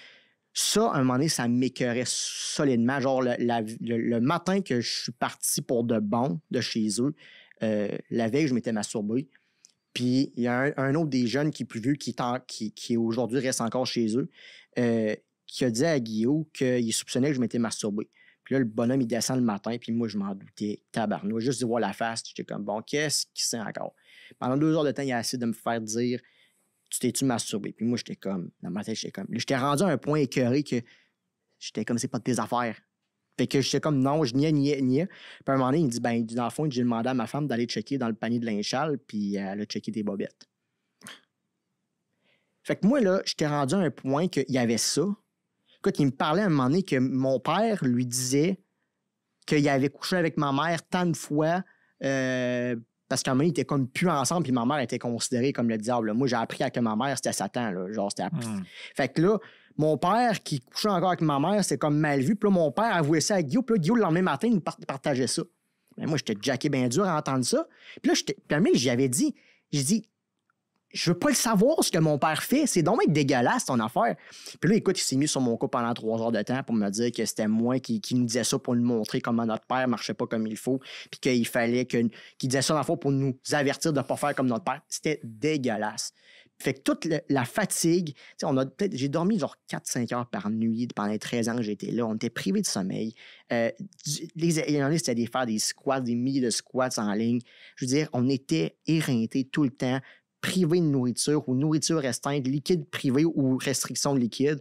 ça, à un moment donné, ça m'écœurait solidement. Genre, le matin que je suis parti pour de bon de chez eux, la veille, je m'étais masturbé. Puis il y a un autre des jeunes qui est plus vieux, qui aujourd'hui reste encore chez eux, qui a dit à Guillaume qu'il soupçonnait que je m'étais masturbé. Puis là, le bonhomme, il descend le matin, puis moi, je m'en doutais, tabarnou. Juste de voir la face, j'étais comme, bon, qu'est-ce qui c'est encore? Pendant 2 heures de temps, il a essayé de me faire dire, tu t'es-tu masturbé? Puis moi, j'étais comme, dans ma tête, j'étais rendu à un point écœuré que j'étais comme, c'est pas de tes affaires. Fait que j'étais comme, non, je niais. Puis à un moment donné, il dit, ben, dans le fond, j'ai demandé à ma femme d'aller checker dans le panier de linge sale, puis elle a checké des bobettes. Fait que moi, là, j'étais rendu à un point qu'il y avait ça. Écoute, il me parlait à un moment donné que mon père lui disait qu'il avait couché avec ma mère tant de fois parce qu'à un moment donné, ils étaient comme plus ensemble, puis ma mère était considérée comme le diable. Moi, j'ai appris que ma mère, c'était Satan. Là, genre, c'était... Fait que là, mon père qui couchait encore avec ma mère, c'est comme mal vu. Puis là, mon père avouait ça à Guillaume. Puis là, Guillaume, le lendemain matin, il partageait ça. Mais moi, j'étais jacké bien dur à entendre ça. Puis là, j'y avais dit, j'ai dit, je veux pas le savoir ce que mon père fait. C'est donc dégueulasse, ton affaire. Puis là, écoute, il s'est mis sur mon cou pendant 3 heures de temps pour me dire que c'était moi qui nous disait ça pour nous montrer comment notre père marchait pas comme il faut. Puis qu'il fallait qu'il disait ça dans le fond pour nous avertir de ne pas faire comme notre père. C'était dégueulasse. Fait que toute la fatigue, j'ai dormi genre 4-5 heures par nuit pendant les 13 ans que j'étais là. On était privés de sommeil. Il y en a, c'était faire des squats, des milliers de squats en ligne. Je veux dire, on était éreintés tout le temps, privés de nourriture ou nourriture restreinte, liquide privé ou restriction de liquide.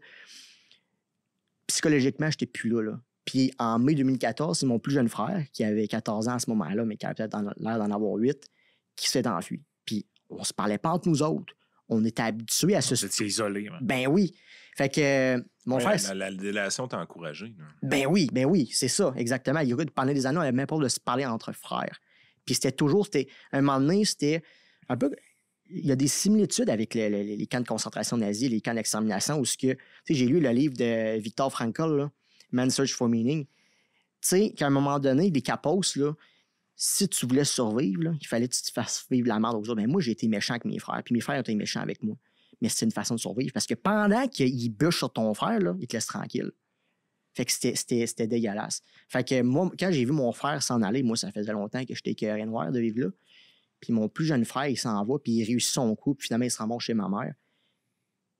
Psychologiquement, je n'étais plus là. Puis en mai 2014, c'est mon plus jeune frère, qui avait 14 ans à ce moment-là, mais qui avait peut-être l'air d'en avoir 8, qui s'est enfui. Puis on se parlait pas entre nous autres. On était habitués à se... Vous étiez isolés. Hein? Ben oui. Fait que mon frère... La délation t'a encouragé. Là. Ben oui, c'est ça, exactement. Il y a eu pendant des années, on n'avait même pas de se parler entre frères. Puis c'était un moment donné, c'était un peu... Il y a des similitudes avec les camps de concentration nazis, les camps d'extermination, où j'ai lu le livre de Viktor Frankl, là, Man's Search for Meaning. Tu sais, qu'à un moment donné, les capos, là, si tu voulais survivre, là, il fallait que tu te fasses vivre la merde aux autres. Ben, moi, j'ai été méchant avec mes frères, puis mes frères ont été méchants avec moi. Mais c'est une façon de survivre, parce que pendant qu'il bûche sur ton frère, là, il te laisse tranquille. Fait que c'était dégueulasse. Fait que moi, quand j'ai vu mon frère s'en aller, moi, ça faisait longtemps que j'étais écœuré noir de vivre là. Puis mon plus jeune frère, il s'en va, puis il réussit son coup, puis finalement, il se ramasse chez ma mère.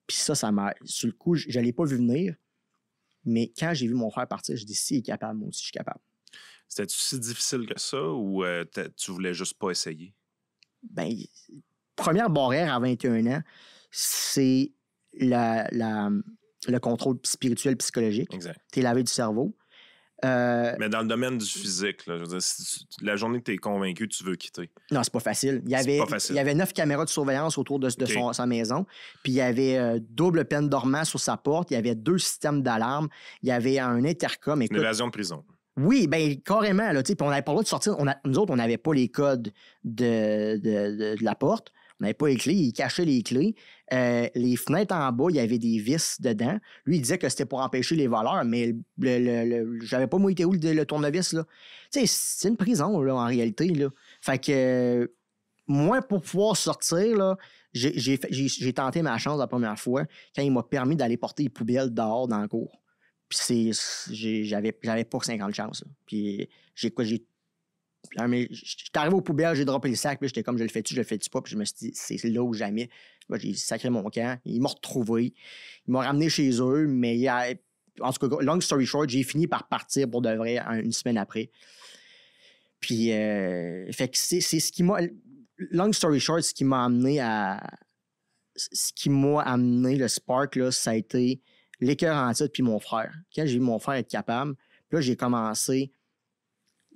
Puis ça m'a... Sur le coup, je ne l'ai pas vu venir, mais quand j'ai vu mon frère partir, je dis, si il est capable, moi aussi, je suis capable. C'était-tu si difficile que ça ou tu voulais juste pas essayer? Ben, première barrière à 21 ans, c'est le contrôle spirituel psychologique. Exact. T'es lavé du cerveau. Mais dans le domaine du physique, là, je veux dire, la journée que tu es convaincu, tu veux quitter. Non, c'est pas facile. Il y avait 9 caméras de surveillance autour de sa maison. Puis il y avait double peine dormant sur sa porte. Il y avait 2 systèmes d'alarme. Il y avait un intercom. Une évasion de prison. Oui, bien, carrément. Là, puis on n'avait pas le droit de sortir. Nous autres, on n'avait pas les codes de la porte. On n'avait pas les clés. Il cachait les clés. Les fenêtres en bas, il y avait des vis dedans. Lui, il disait que c'était pour empêcher les voleurs, mais j'avais pas moi été où le tournevis. Là. Tu sais, c'est une prison, là, en réalité. Là. Fait que moi, pour pouvoir sortir, là, j'ai tenté ma chance la première fois quand il m'a permis d'aller porter les poubelles dehors dans la cour. Puis j'avais pas 50 chances. Là. Puis j'étais arrivé aux poubelles, j'ai droppé le sac, puis j'étais comme, je le fais-tu pas, puis je me suis dit, c'est là ou jamais. Là, j'ai sacré mon camp, ils m'ont retrouvé, ils m'ont ramené chez eux, mais en tout cas, long story short, j'ai fini par partir pour de vrai une semaine après. Puis, fait que c'est ce qui m'a... Long story short, ce qui m'a amené le spark, là, ça a été l'écœur en titre puis mon frère. Quand j'ai vu mon frère être capable, puis là, j'ai commencé...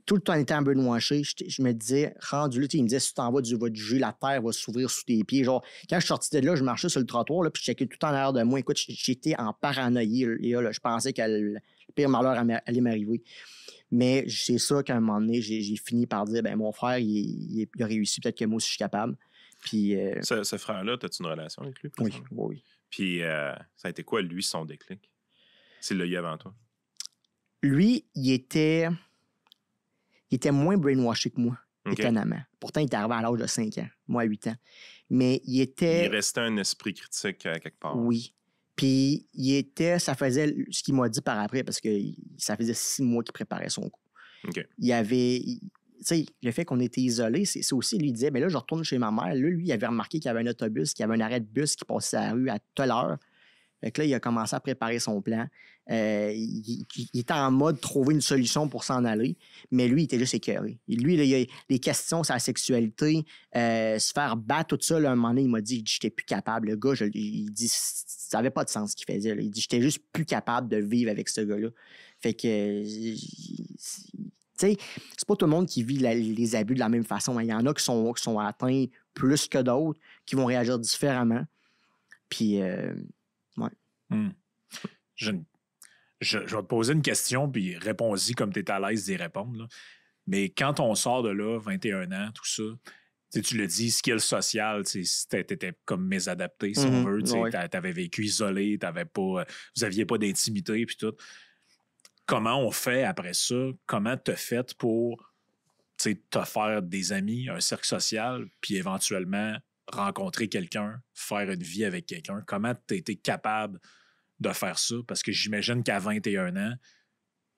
Tout le temps, en étant brainwashé, je me disais, rendu là, il me disait, si tu t'en vas du jus, la terre va s'ouvrir sous tes pieds. Genre, quand je suis sorti de là, je marchais sur le trottoir, là, puis je checkais tout le temps en arrière de moi. Écoute, j'étais en paranoïa. Là, je pensais que le pire malheur allait m'arriver. Mais c'est ça qu'à un moment donné, j'ai fini par dire, ben mon frère, il a réussi, peut-être que moi aussi, je suis capable. Puis, ce frère-là, as-tu une relation avec lui? Oui. Puis, ça a été quoi, lui, son déclic? S'il l'a eu avant toi? Lui, il était moins brainwashé que moi, étonnamment. Pourtant, il était arrivé à l'âge de 5 ans, moi à 8 ans. Mais il restait un esprit critique à quelque part. Oui. Puis, ça faisait ce qu'il m'a dit par après, parce que ça faisait 6 mois qu'il préparait son coup. OK. Il y avait... Tu sais, le fait qu'on était isolés, c'est aussi, lui, il disait, bien là, je retourne chez ma mère. Là, lui, il avait remarqué qu'il y avait un autobus, qu'il y avait un arrêt de bus qui passait à la rue à telle heure. Fait que là, il a commencé à préparer son plan. Il était en mode trouver une solution pour s'en aller, mais lui, il était juste écœuré. Lui, là, il a les questions sur la sexualité, se faire battre, tout ça, là, à un moment donné, il m'a dit, j'étais plus capable. Le gars, il dit, ça n'avait pas de sens ce qu'il faisait. Là. Il dit, j'étais juste plus capable de vivre avec ce gars-là. Fait que, tu sais, c'est pas tout le monde qui vit les abus de la même façon. Il y en a qui sont atteints plus que d'autres, qui vont réagir différemment. Puis, ouais. Je vais te poser une question, puis réponds-y comme tu es à l'aise d'y répondre. Là. Mais quand on sort de là, 21 ans, tout ça, tu le dis, skill social, tu étais comme mésadapté, si on veut. Tu avais vécu isolé, vous n'aviez pas d'intimité, puis tout. Comment on fait après ça? Comment tu as fait pour te faire des amis, un cercle social, puis éventuellement rencontrer quelqu'un, faire une vie avec quelqu'un? Comment tu as été capable de faire ça? Parce que j'imagine qu'à 21 ans,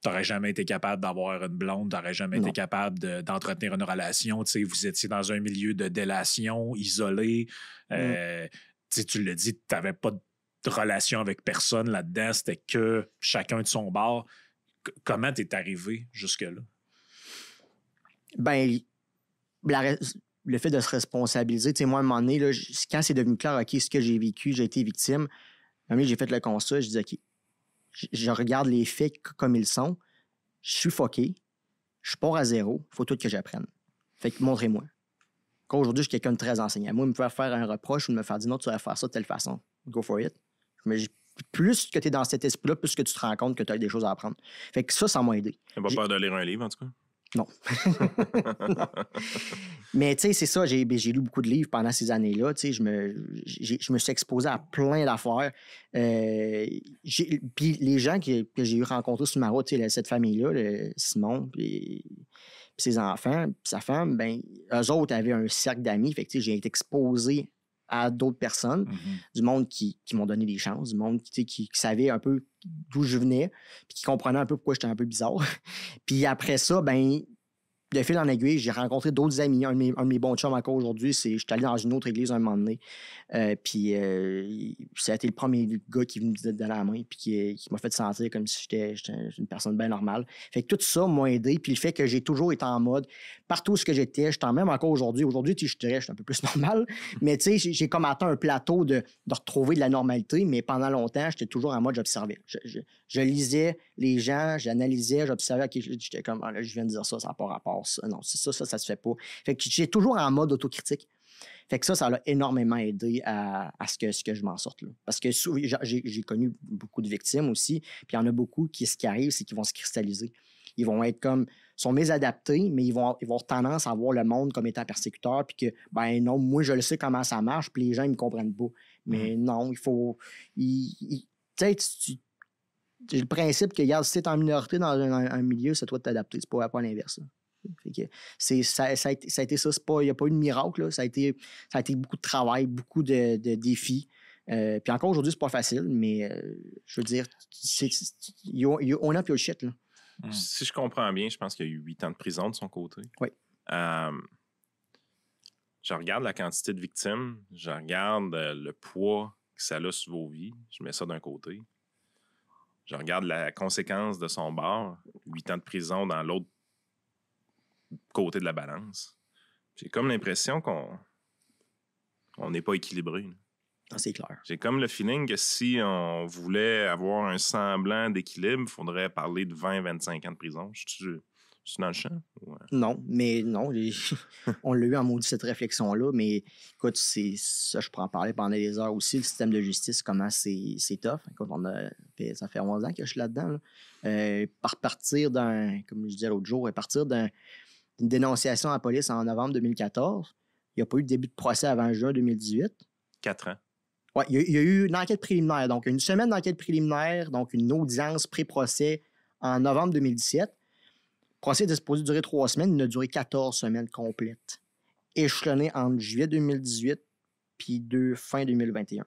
tu n'aurais jamais été capable d'avoir une blonde, tu n'aurais jamais été capable d'entretenir une relation. Tu sais, vous étiez dans un milieu de délation, isolé. Tu l'as dit, tu n'avais pas de relation avec personne là-dedans. C'était que chacun de son bord. Comment tu es arrivé jusque-là? Ben, le fait de se responsabiliser, tu sais, moi, à un moment donné, là, quand c'est devenu clair, OK, ce que j'ai vécu, j'ai été victime, à un moment donné, j'ai fait le constat, je dis, OK, je regarde les faits comme ils sont, je suis fucké, je pars à zéro, il faut tout que j'apprenne. Fait que montrez-moi. Aujourd'hui, je suis quelqu'un de très enseignant. Moi, me faire un reproche ou me faire dire non, tu vas faire ça de telle façon. Go for it. Mais plus que tu es dans cet esprit-là, plus que tu te rends compte que tu as des choses à apprendre. Fait que ça m'a aidé. T'as pas peur de lire un livre, en tout cas? Non. Mais tu sais, c'est ça, j'ai lu beaucoup de livres pendant ces années-là. Tu sais, je me suis exposé à plein d'affaires. Puis les gens que j'ai eu rencontrés sur ma route, tu sais, cette famille-là, Simon, puis ses enfants, puis sa femme, ben eux autres avaient un cercle d'amis. Fait que tu sais, j'ai été exposé à d'autres personnes, du monde qui m'ont donné des chances, du monde qui savait un peu d'où je venais, puis qui comprenait un peu pourquoi j'étais un peu bizarre. Puis après ça, ben de fil en aiguille, j'ai rencontré d'autres amis. Un de mes bons chums encore aujourd'hui, je suis allé dans une autre église un moment donné. Puis ça a été le premier gars qui me donner la main puis qui m'a fait sentir comme si j'étais une personne bien normale. Fait que tout ça m'a aidé. Puis le fait que j'ai toujours été en mode, partout où j'étais, j'étais même encore aujourd'hui. Aujourd'hui, je dirais je suis un peu plus normal. Mais tu sais, j'ai comme atteint un plateau de retrouver de la normalité. Mais pendant longtemps, j'étais toujours en mode j'observais. Je lisais les gens, j'analysais, j'observais. Okay, j'étais comme, là, je viens de dire ça n'a pas rapport. Ça. Non, ça se fait pas. Fait que j'étais toujours en mode autocritique. Fait que ça l'a énormément aidé à ce que je m'en sorte là. Parce que j'ai connu beaucoup de victimes aussi, puis il y en a beaucoup ce qui arrive, c'est qu'ils vont se cristalliser. Ils vont être sont mésadaptés, mais ils vont avoir tendance à voir le monde comme étant persécuteur, puis que, ben non, moi, je le sais comment ça marche, puis les gens, ils me comprennent pas. Mais non, il faut... Tu sais, j'ai le principe que, regarde, si t'es en minorité dans un milieu, c'est toi de t'adapter. C'est pas l'inverse. Fait que ça a été ça. Il n'y a pas eu de miracle. Là. Ça a été beaucoup de travail, beaucoup de défis. Puis encore aujourd'hui, c'est pas facile, mais je veux dire, on a plus le shit. Là. Si je comprends bien, je pense qu'il y a eu 8 ans de prison de son côté. Oui. Je regarde la quantité de victimes, je regarde le poids que ça a sur vos vies. Je mets ça d'un côté. Je regarde la conséquence de son bord, 8 ans de prison dans l'autre côté de la balance. J'ai comme l'impression qu'on n'est pas équilibré. Ah, c'est clair. J'ai comme le feeling que si on voulait avoir un semblant d'équilibre, il faudrait parler de 20-25 ans de prison. Je suis dans le champ? Ouais. Non, mais non. On l'a eu en maudit cette réflexion-là, mais écoute, c'est ça, je pourrais en parler pendant des heures aussi. Le système de justice, comment c'est tough. Écoute, ça fait 11 ans que je suis là-dedans. Là. Partir comme je disais l'autre jour, partir d'une dénonciation à la police en novembre 2014, il n'y a pas eu de début de procès avant juin 2018. 4 ans. Oui, il y a eu une enquête préliminaire. Donc, une semaine d'enquête préliminaire, donc une audience pré-procès en novembre 2017. Le procès était supposé durer 3 semaines. Il a duré 14 semaines complètes. Échelonné entre juillet 2018 puis fin 2021.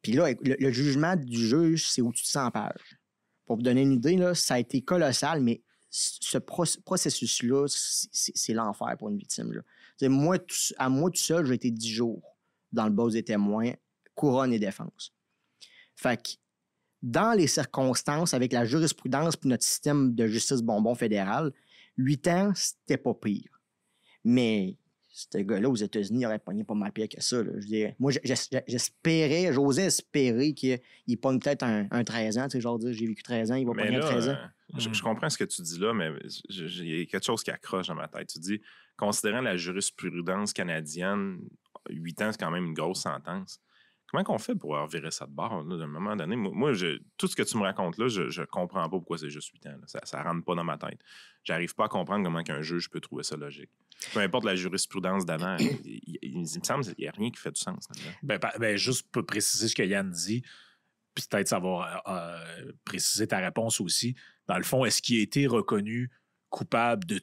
Puis là, le jugement du juge, c'est au-dessus de 100 pages. Pour vous donner une idée, là, ça a été colossal, mais ce processus-là, c'est l'enfer pour une victime. Là. Moi, tout seul, j'ai été 10 jours dans le base des témoins, couronne et défense. Fait que dans les circonstances, avec la jurisprudence et notre système de justice bonbon fédéral, 8 ans, c'était pas pire. Mais ce gars-là, aux États-Unis, il aurait pogné pas mal pire que ça. Là. Je veux dire, moi, j'osais espérer qu'il pogne peut-être un 13 ans. Tu sais, genre, dire, j'ai vécu 13 ans, il va pogner un 13 ans. Je comprends ce que tu dis là, mais il y a quelque chose qui accroche dans ma tête. Tu dis, considérant la jurisprudence canadienne, 8 ans, c'est quand même une grosse sentence. Comment qu'on fait pour revirer ça de bord, là, d'un moment donné? Moi, tout ce que tu me racontes là, je comprends pas pourquoi c'est juste 8 ans. Là. Ça rentre pas dans ma tête. J'arrive pas à comprendre comment qu'un juge peut trouver ça logique. Peu importe la jurisprudence d'avant, il me semble qu'il n'y a rien qui fait du sens. Ben, juste pour préciser ce que Yann dit, puis peut-être savoir préciser ta réponse aussi. Dans le fond, est-ce qu'il a été reconnu coupable de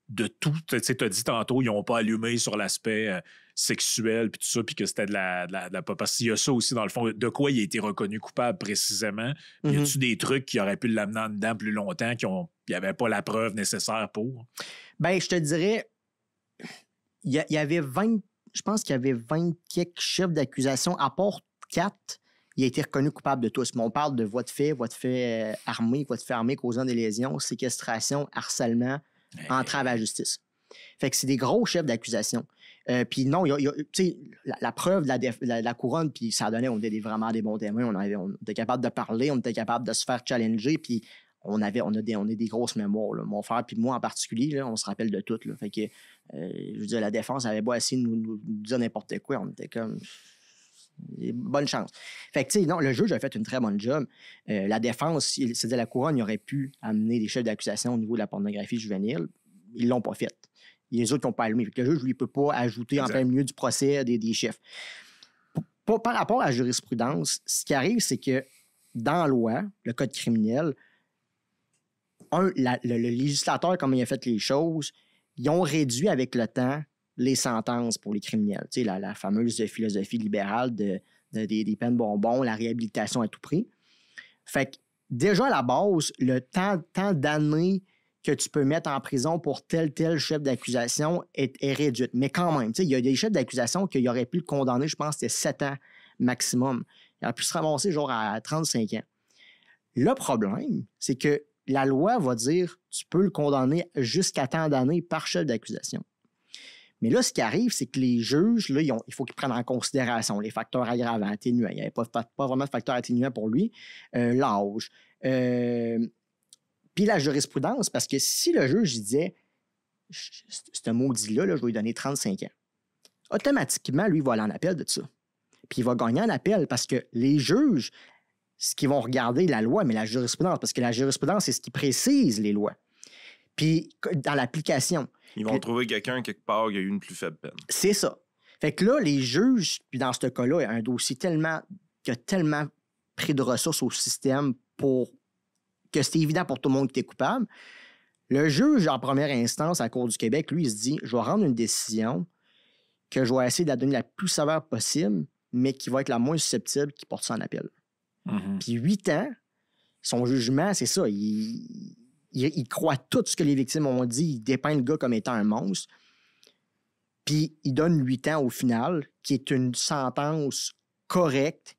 de tout. Tu sais, t'as dit tantôt, ils n'ont pas allumé sur l'aspect sexuel puis tout ça, puis que c'était de la parce qu'il y a ça aussi, dans le fond, de quoi il a été reconnu coupable précisément. Puis y a-tu des trucs qui auraient pu l'amener en dedans plus longtemps, il n'y avait pas la preuve nécessaire pour? Ben, je te dirais, il y avait 20, je pense qu'il y avait 20 quelques chefs d'accusation, à part 4, il a été reconnu coupable de tous. Mais on parle de voie de fait armée causant des lésions, séquestration, harcèlement, entrave à la justice. Fait que c'est des gros chefs d'accusation. Puis non, tu sais, la preuve de la couronne, puis ça donnait, on était vraiment des bons témoins. On était capable de parler, on était capable de se faire challenger, puis on a des grosses mémoires. Là. Mon frère puis moi en particulier, là, on se rappelle de tout. Là. Fait que, je veux dire, la défense avait beau essayer de nous dire n'importe quoi. On était comme... Bonne chance. Fait que, tu sais, non, le juge a fait une très bonne job. La défense, c'est-à-dire la couronne, il aurait pu amener des chefs d'accusation au niveau de la pornographie juvénile. Ils l'ont pas fait. Il y a les autres qui n'ont pas allumé. Fait que le juge, lui, ne peut pas ajouter en plein milieu du procès des chefs. Par rapport à la jurisprudence, ce qui arrive, c'est que dans la loi, le code criminel, le législateur, comme il a fait les choses, ils ont réduit avec le temps les sentences pour les criminels. Tu sais, la fameuse philosophie libérale des peines bonbons, la réhabilitation à tout prix. Fait que déjà à la base, le temps d'années que tu peux mettre en prison pour tel chef d'accusation est réduite. Mais quand même, tu sais, il y a des chefs d'accusation qu'il aurait pu le condamner, je pense, c'était 7 ans maximum. Il aurait pu se ramasser genre à 35 ans. Le problème, c'est que la loi va dire tu peux le condamner jusqu'à tant d'années par chef d'accusation. Mais là, ce qui arrive, c'est que les juges, là, il faut qu'ils prennent en considération les facteurs aggravants, atténuants. Il n'y avait pas vraiment de facteurs atténuants pour lui. L'âge. Puis la jurisprudence, parce que si le juge disait ce maudit-là, je vais lui donner 35 ans, automatiquement, lui, il va aller en appel de ça. Puis il va gagner en appel parce que les juges, ce qu'ils vont regarder, la loi, mais la jurisprudence, parce que la jurisprudence, c'est ce qui précise les lois. Puis dans l'application. Ils vont trouver quelqu'un quelque part qui a eu une plus faible peine. C'est ça. Fait que là, les juges, puis dans ce cas-là, il y a un dossier qui a tellement pris de ressources au système pour que c'était évident pour tout le monde qui était coupable. Le juge, en première instance, à la Cour du Québec, lui, il se dit, je vais rendre une décision que je vais essayer de la donner la plus sévère possible, mais qui va être la moins susceptible qui porte ça en appel. Mm-hmm. Puis 8 ans, son jugement, c'est ça, il croit tout ce que les victimes ont dit, il dépeint le gars comme étant un monstre, puis il donne 8 ans au final, qui est une sentence correcte,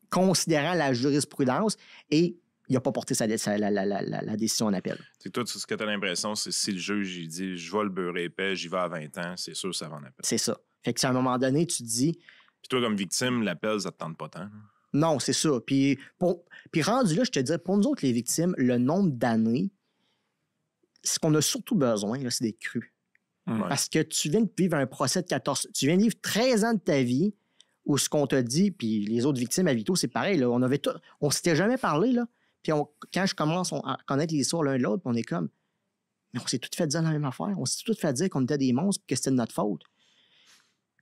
considérant la jurisprudence, et il n'a pas porté la décision en appel. C'est toi, ce que tu as l'impression, c'est si le juge il dit « je vais le beurrer épais, j'y vais à 20 ans », c'est sûr que ça va en appel. C'est ça. Fait que si à un moment donné, tu te dis... Puis toi, comme victime, l'appel, ça ne te tente pas tant. Non, c'est ça. Puis rendu là, je te dirais, pour nous autres, les victimes, le nombre d'années, ce qu'on a surtout besoin, là, c'est d'être cru. Ouais. Parce que tu viens de vivre un procès de 14... Tu viens de vivre 13 ans de ta vie où ce qu'on t'a dit, puis les autres victimes à Vito, c'est pareil. Là, on s'était jamais parlé, là. Puis quand je commence à connaître l'histoire l'un de l'autre, on est comme... Mais on s'est tout fait dire la même affaire. On s'est tout fait dire qu'on était des monstres et que c'était de notre faute.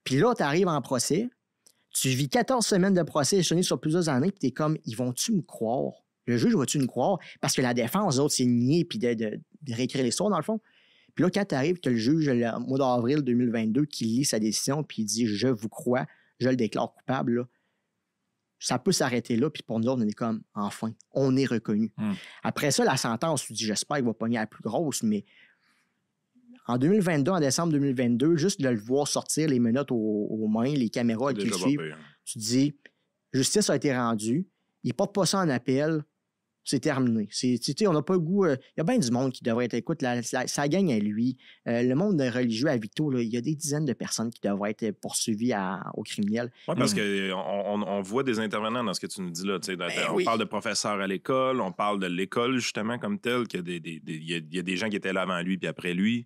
Puis là, tu arrives en procès, tu vis 14 semaines de procès échelonné sur plusieurs années, puis tu es comme, ils vont-tu me croire? Le juge va-tu me croire? Parce que la défense, eux autres, c'est nier puis de réécrire l'histoire, dans le fond. Puis là, quand tu arrives, tu as le juge, le mois d'avril 2022, qui lit sa décision, puis il dit « Je vous crois, je le déclare coupable. » là. Ça peut s'arrêter là, puis pour nous autres, on est comme « Enfin, on est reconnu. » Après ça, la sentence, tu dis « J'espère qu'il va pogner la plus grosse, mais en 2022, en décembre 2022, juste de le voir sortir les menottes aux mains, les caméras qui le suivent, tu te dis « Justice a été rendue, il ne porte pas ça en appel, c'est terminé. » On n'a pas le goût... Il y a bien du monde qui devrait être... Écoute, ça gagne à lui. Le monde religieux à Vito, il y a des dizaines de personnes qui devraient être poursuivies au criminel. Oui, parce qu'on voit des intervenants dans ce que tu nous dis là. On parle de professeurs à l'école, on parle de l'école, justement, comme telle, qu'il y a des gens qui étaient là avant lui puis après lui.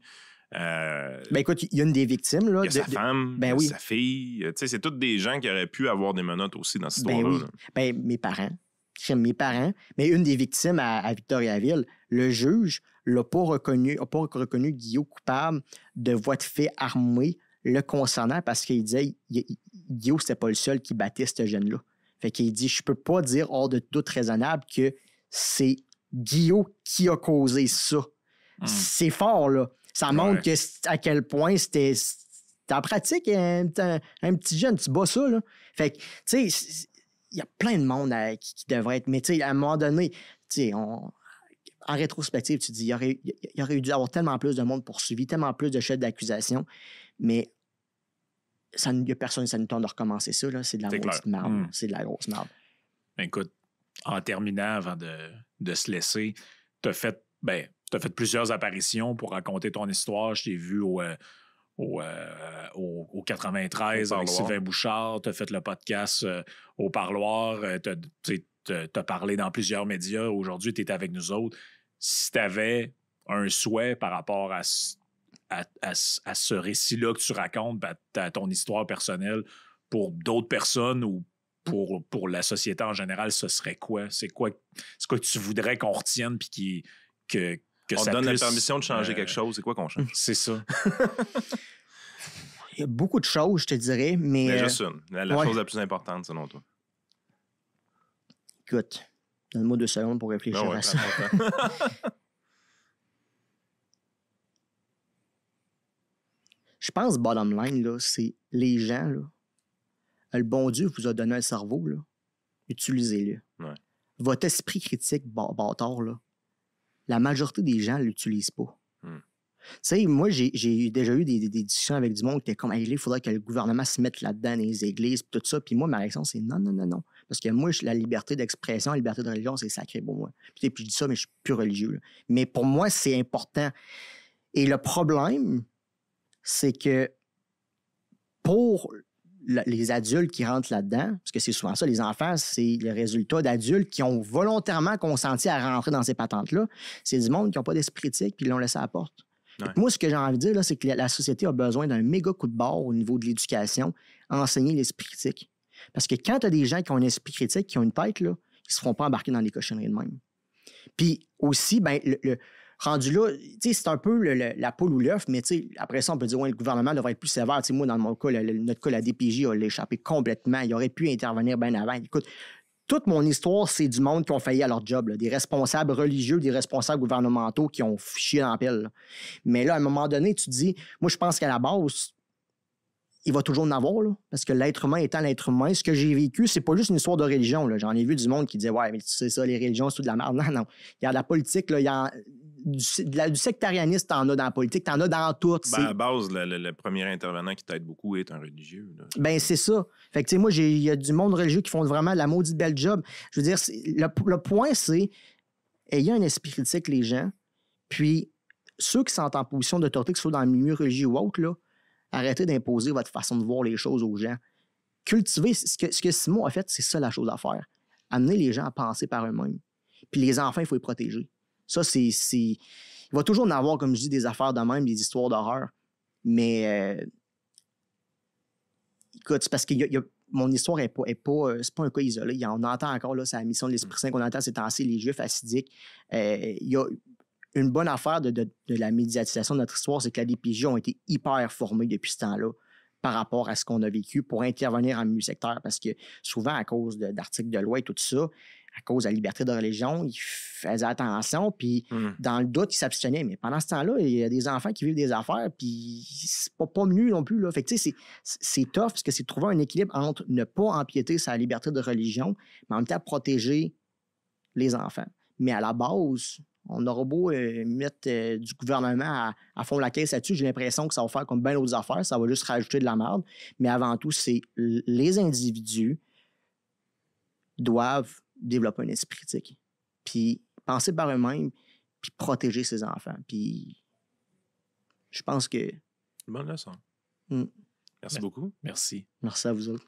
Écoute, il y a une des victimes. Là, il y a sa femme, sa fille. C'est tous des gens qui auraient pu avoir des menottes aussi dans cette histoire-là. Mes parents, mais une des victimes à Victoriaville, le juge n'a pas reconnu Guillaume coupable de voie de fait armée le concernant parce qu'il disait Guillaume, c'était pas le seul qui battait ce jeune-là. Fait qu'il dit, je peux pas dire hors de doute raisonnable que c'est Guillaume qui a causé ça. C'est fort, là. Ça montre à quel point c'était en pratique, un petit jeune, tu bats ça, là. Fait que, tu sais, il y a plein de monde qui devrait être... Mais, tu sais, à un moment donné, tu sais, en rétrospective, tu te dis, il y aurait dû avoir tellement plus de monde poursuivi, tellement plus de chefs d'accusation, mais il n'y a personne, ça nous tente de recommencer ça, là. C'est de la maudite merde. C'est de la grosse merde. Écoute, en terminant, avant de se laisser, tu as fait plusieurs apparitions pour raconter ton histoire. Je t'ai vu au 93 avec Sylvain Bouchard. Tu as fait le podcast au Parloir. Tu as parlé dans plusieurs médias. Aujourd'hui, tu es avec nous autres. Si tu avais un souhait par rapport à ce récit-là que tu racontes, à ton histoire personnelle, pour d'autres personnes ou pour la société en général, ce serait quoi? C'est quoi que tu voudrais qu'on retienne puis que on ça donne puisse, la permission de changer quelque chose. C'est quoi qu'on change? C'est ça. Il y a beaucoup de choses, je te dirais, mais juste une. La chose la plus importante, selon toi. Écoute, donne-moi 2 secondes pour réfléchir à ça. Je pense, bottom line, là, c'est les gens, là, le bon Dieu vous a donné un cerveau, là. Utilisez-le. Ouais. Votre esprit critique, bâtard, là, la majorité des gens ne l'utilisent pas. Tu sais, moi, j'ai déjà eu des discussions avec du monde qui étaient comme, hey, il faudrait que le gouvernement se mette là-dedans, dans les églises, tout ça. Puis moi, ma réaction, c'est non. Parce que moi, la liberté d'expression, la liberté de religion, c'est sacré pour moi. Puis je dis ça, mais je suis plus religieux, là. Mais pour moi, c'est important. Et le problème, c'est que pour les adultes qui rentrent là-dedans, parce que c'est souvent ça, les enfants, c'est le résultat d'adultes qui ont volontairement consenti à rentrer dans ces patentes-là. C'est du monde qui n'ont pas d'esprit éthique puis ils l'ont laissé à la porte. Ouais. Moi, ce que j'ai envie de dire, là, c'est que la société a besoin d'un méga coup de barre au niveau de l'éducation, enseigner l'esprit critique. Parce que quand tu as des gens qui ont un esprit critique, qui ont une tête, là, ils ne se feront pas embarquer dans les cochonneries de même. Puis aussi, ben, le rendu là, c'est un peu la poule ou l'œuf, mais après ça, on peut dire ouais, le gouvernement devrait être plus sévère. Moi, dans mon cas, notre cas, la DPJ a échappé complètement. Il aurait pu intervenir bien avant. Écoute, toute mon histoire, c'est du monde qui ont failli à leur job. Là. Des responsables religieux, des responsables gouvernementaux qui ont chié dans la pelle. Là. Mais là, à un moment donné, tu te dis, moi, je pense qu'à la base, il va toujours en avoir, là, parce que l'être humain étant l'être humain, ce que j'ai vécu, c'est pas juste une histoire de religion. Là. J'en ai vu du monde qui disait ouais, mais tu sais ça, les religions, c'est tout de la merde. Non. Il y a de la politique, là, il y a du sectarianisme, t'en as dans la politique, t'en as dans tout. Ben, à la base, le premier intervenant qui t'aide beaucoup est un religieux. Là. Ben, c'est ça. Fait que, tu sais, moi, il y a du monde religieux qui font vraiment la maudite belle job. Je veux dire, le point, c'est ayez un esprit critique, les gens, puis ceux qui sont en position d'autorité, que ce soit dans le milieu religieux ou autre, là, arrêtez d'imposer votre façon de voir les choses aux gens. Cultivez. Ce que Simon a fait, c'est ça la chose à faire. Amener les gens à penser par eux-mêmes. Puis les enfants, il faut les protéger. Ça, c'est... Il va toujours en avoir, comme je dis, des affaires de même, des histoires d'horreur. Mais... Écoute, c'est parce que mon histoire n'est pas c'est pas un cas isolé. On entend encore, là, c'est la mission de l'Esprit Saint qu'on entend ces temps-ci, les Juifs assidiques. Il y a une bonne affaire de la médiatisation de notre histoire, c'est que la DPJ ont été hyper formés depuis ce temps-là par rapport à ce qu'on a vécu pour intervenir en milieu secteur. Parce que souvent, à cause d'articles de loi et tout ça, à cause de la liberté de religion, ils faisaient attention, puis dans le doute, ils s'abstenaient. Mais pendant ce temps-là, il y a des enfants qui vivent des affaires, puis c'est pas mieux non plus. Là. Fait que, tu sais, c'est tough, parce que c'est de trouver un équilibre entre ne pas empiéter sur la liberté de religion, mais en même temps protéger les enfants. Mais à la base, on aura beau mettre du gouvernement à fond la caisse là-dessus, j'ai l'impression que ça va faire comme bien d'autres affaires, ça va juste rajouter de la merde. Mais avant tout, c'est les individus doivent développer un esprit critique. Puis penser par eux-mêmes, puis protéger ses enfants. Puis je pense que... Bonne leçon. Merci beaucoup. Merci. Merci à vous autres.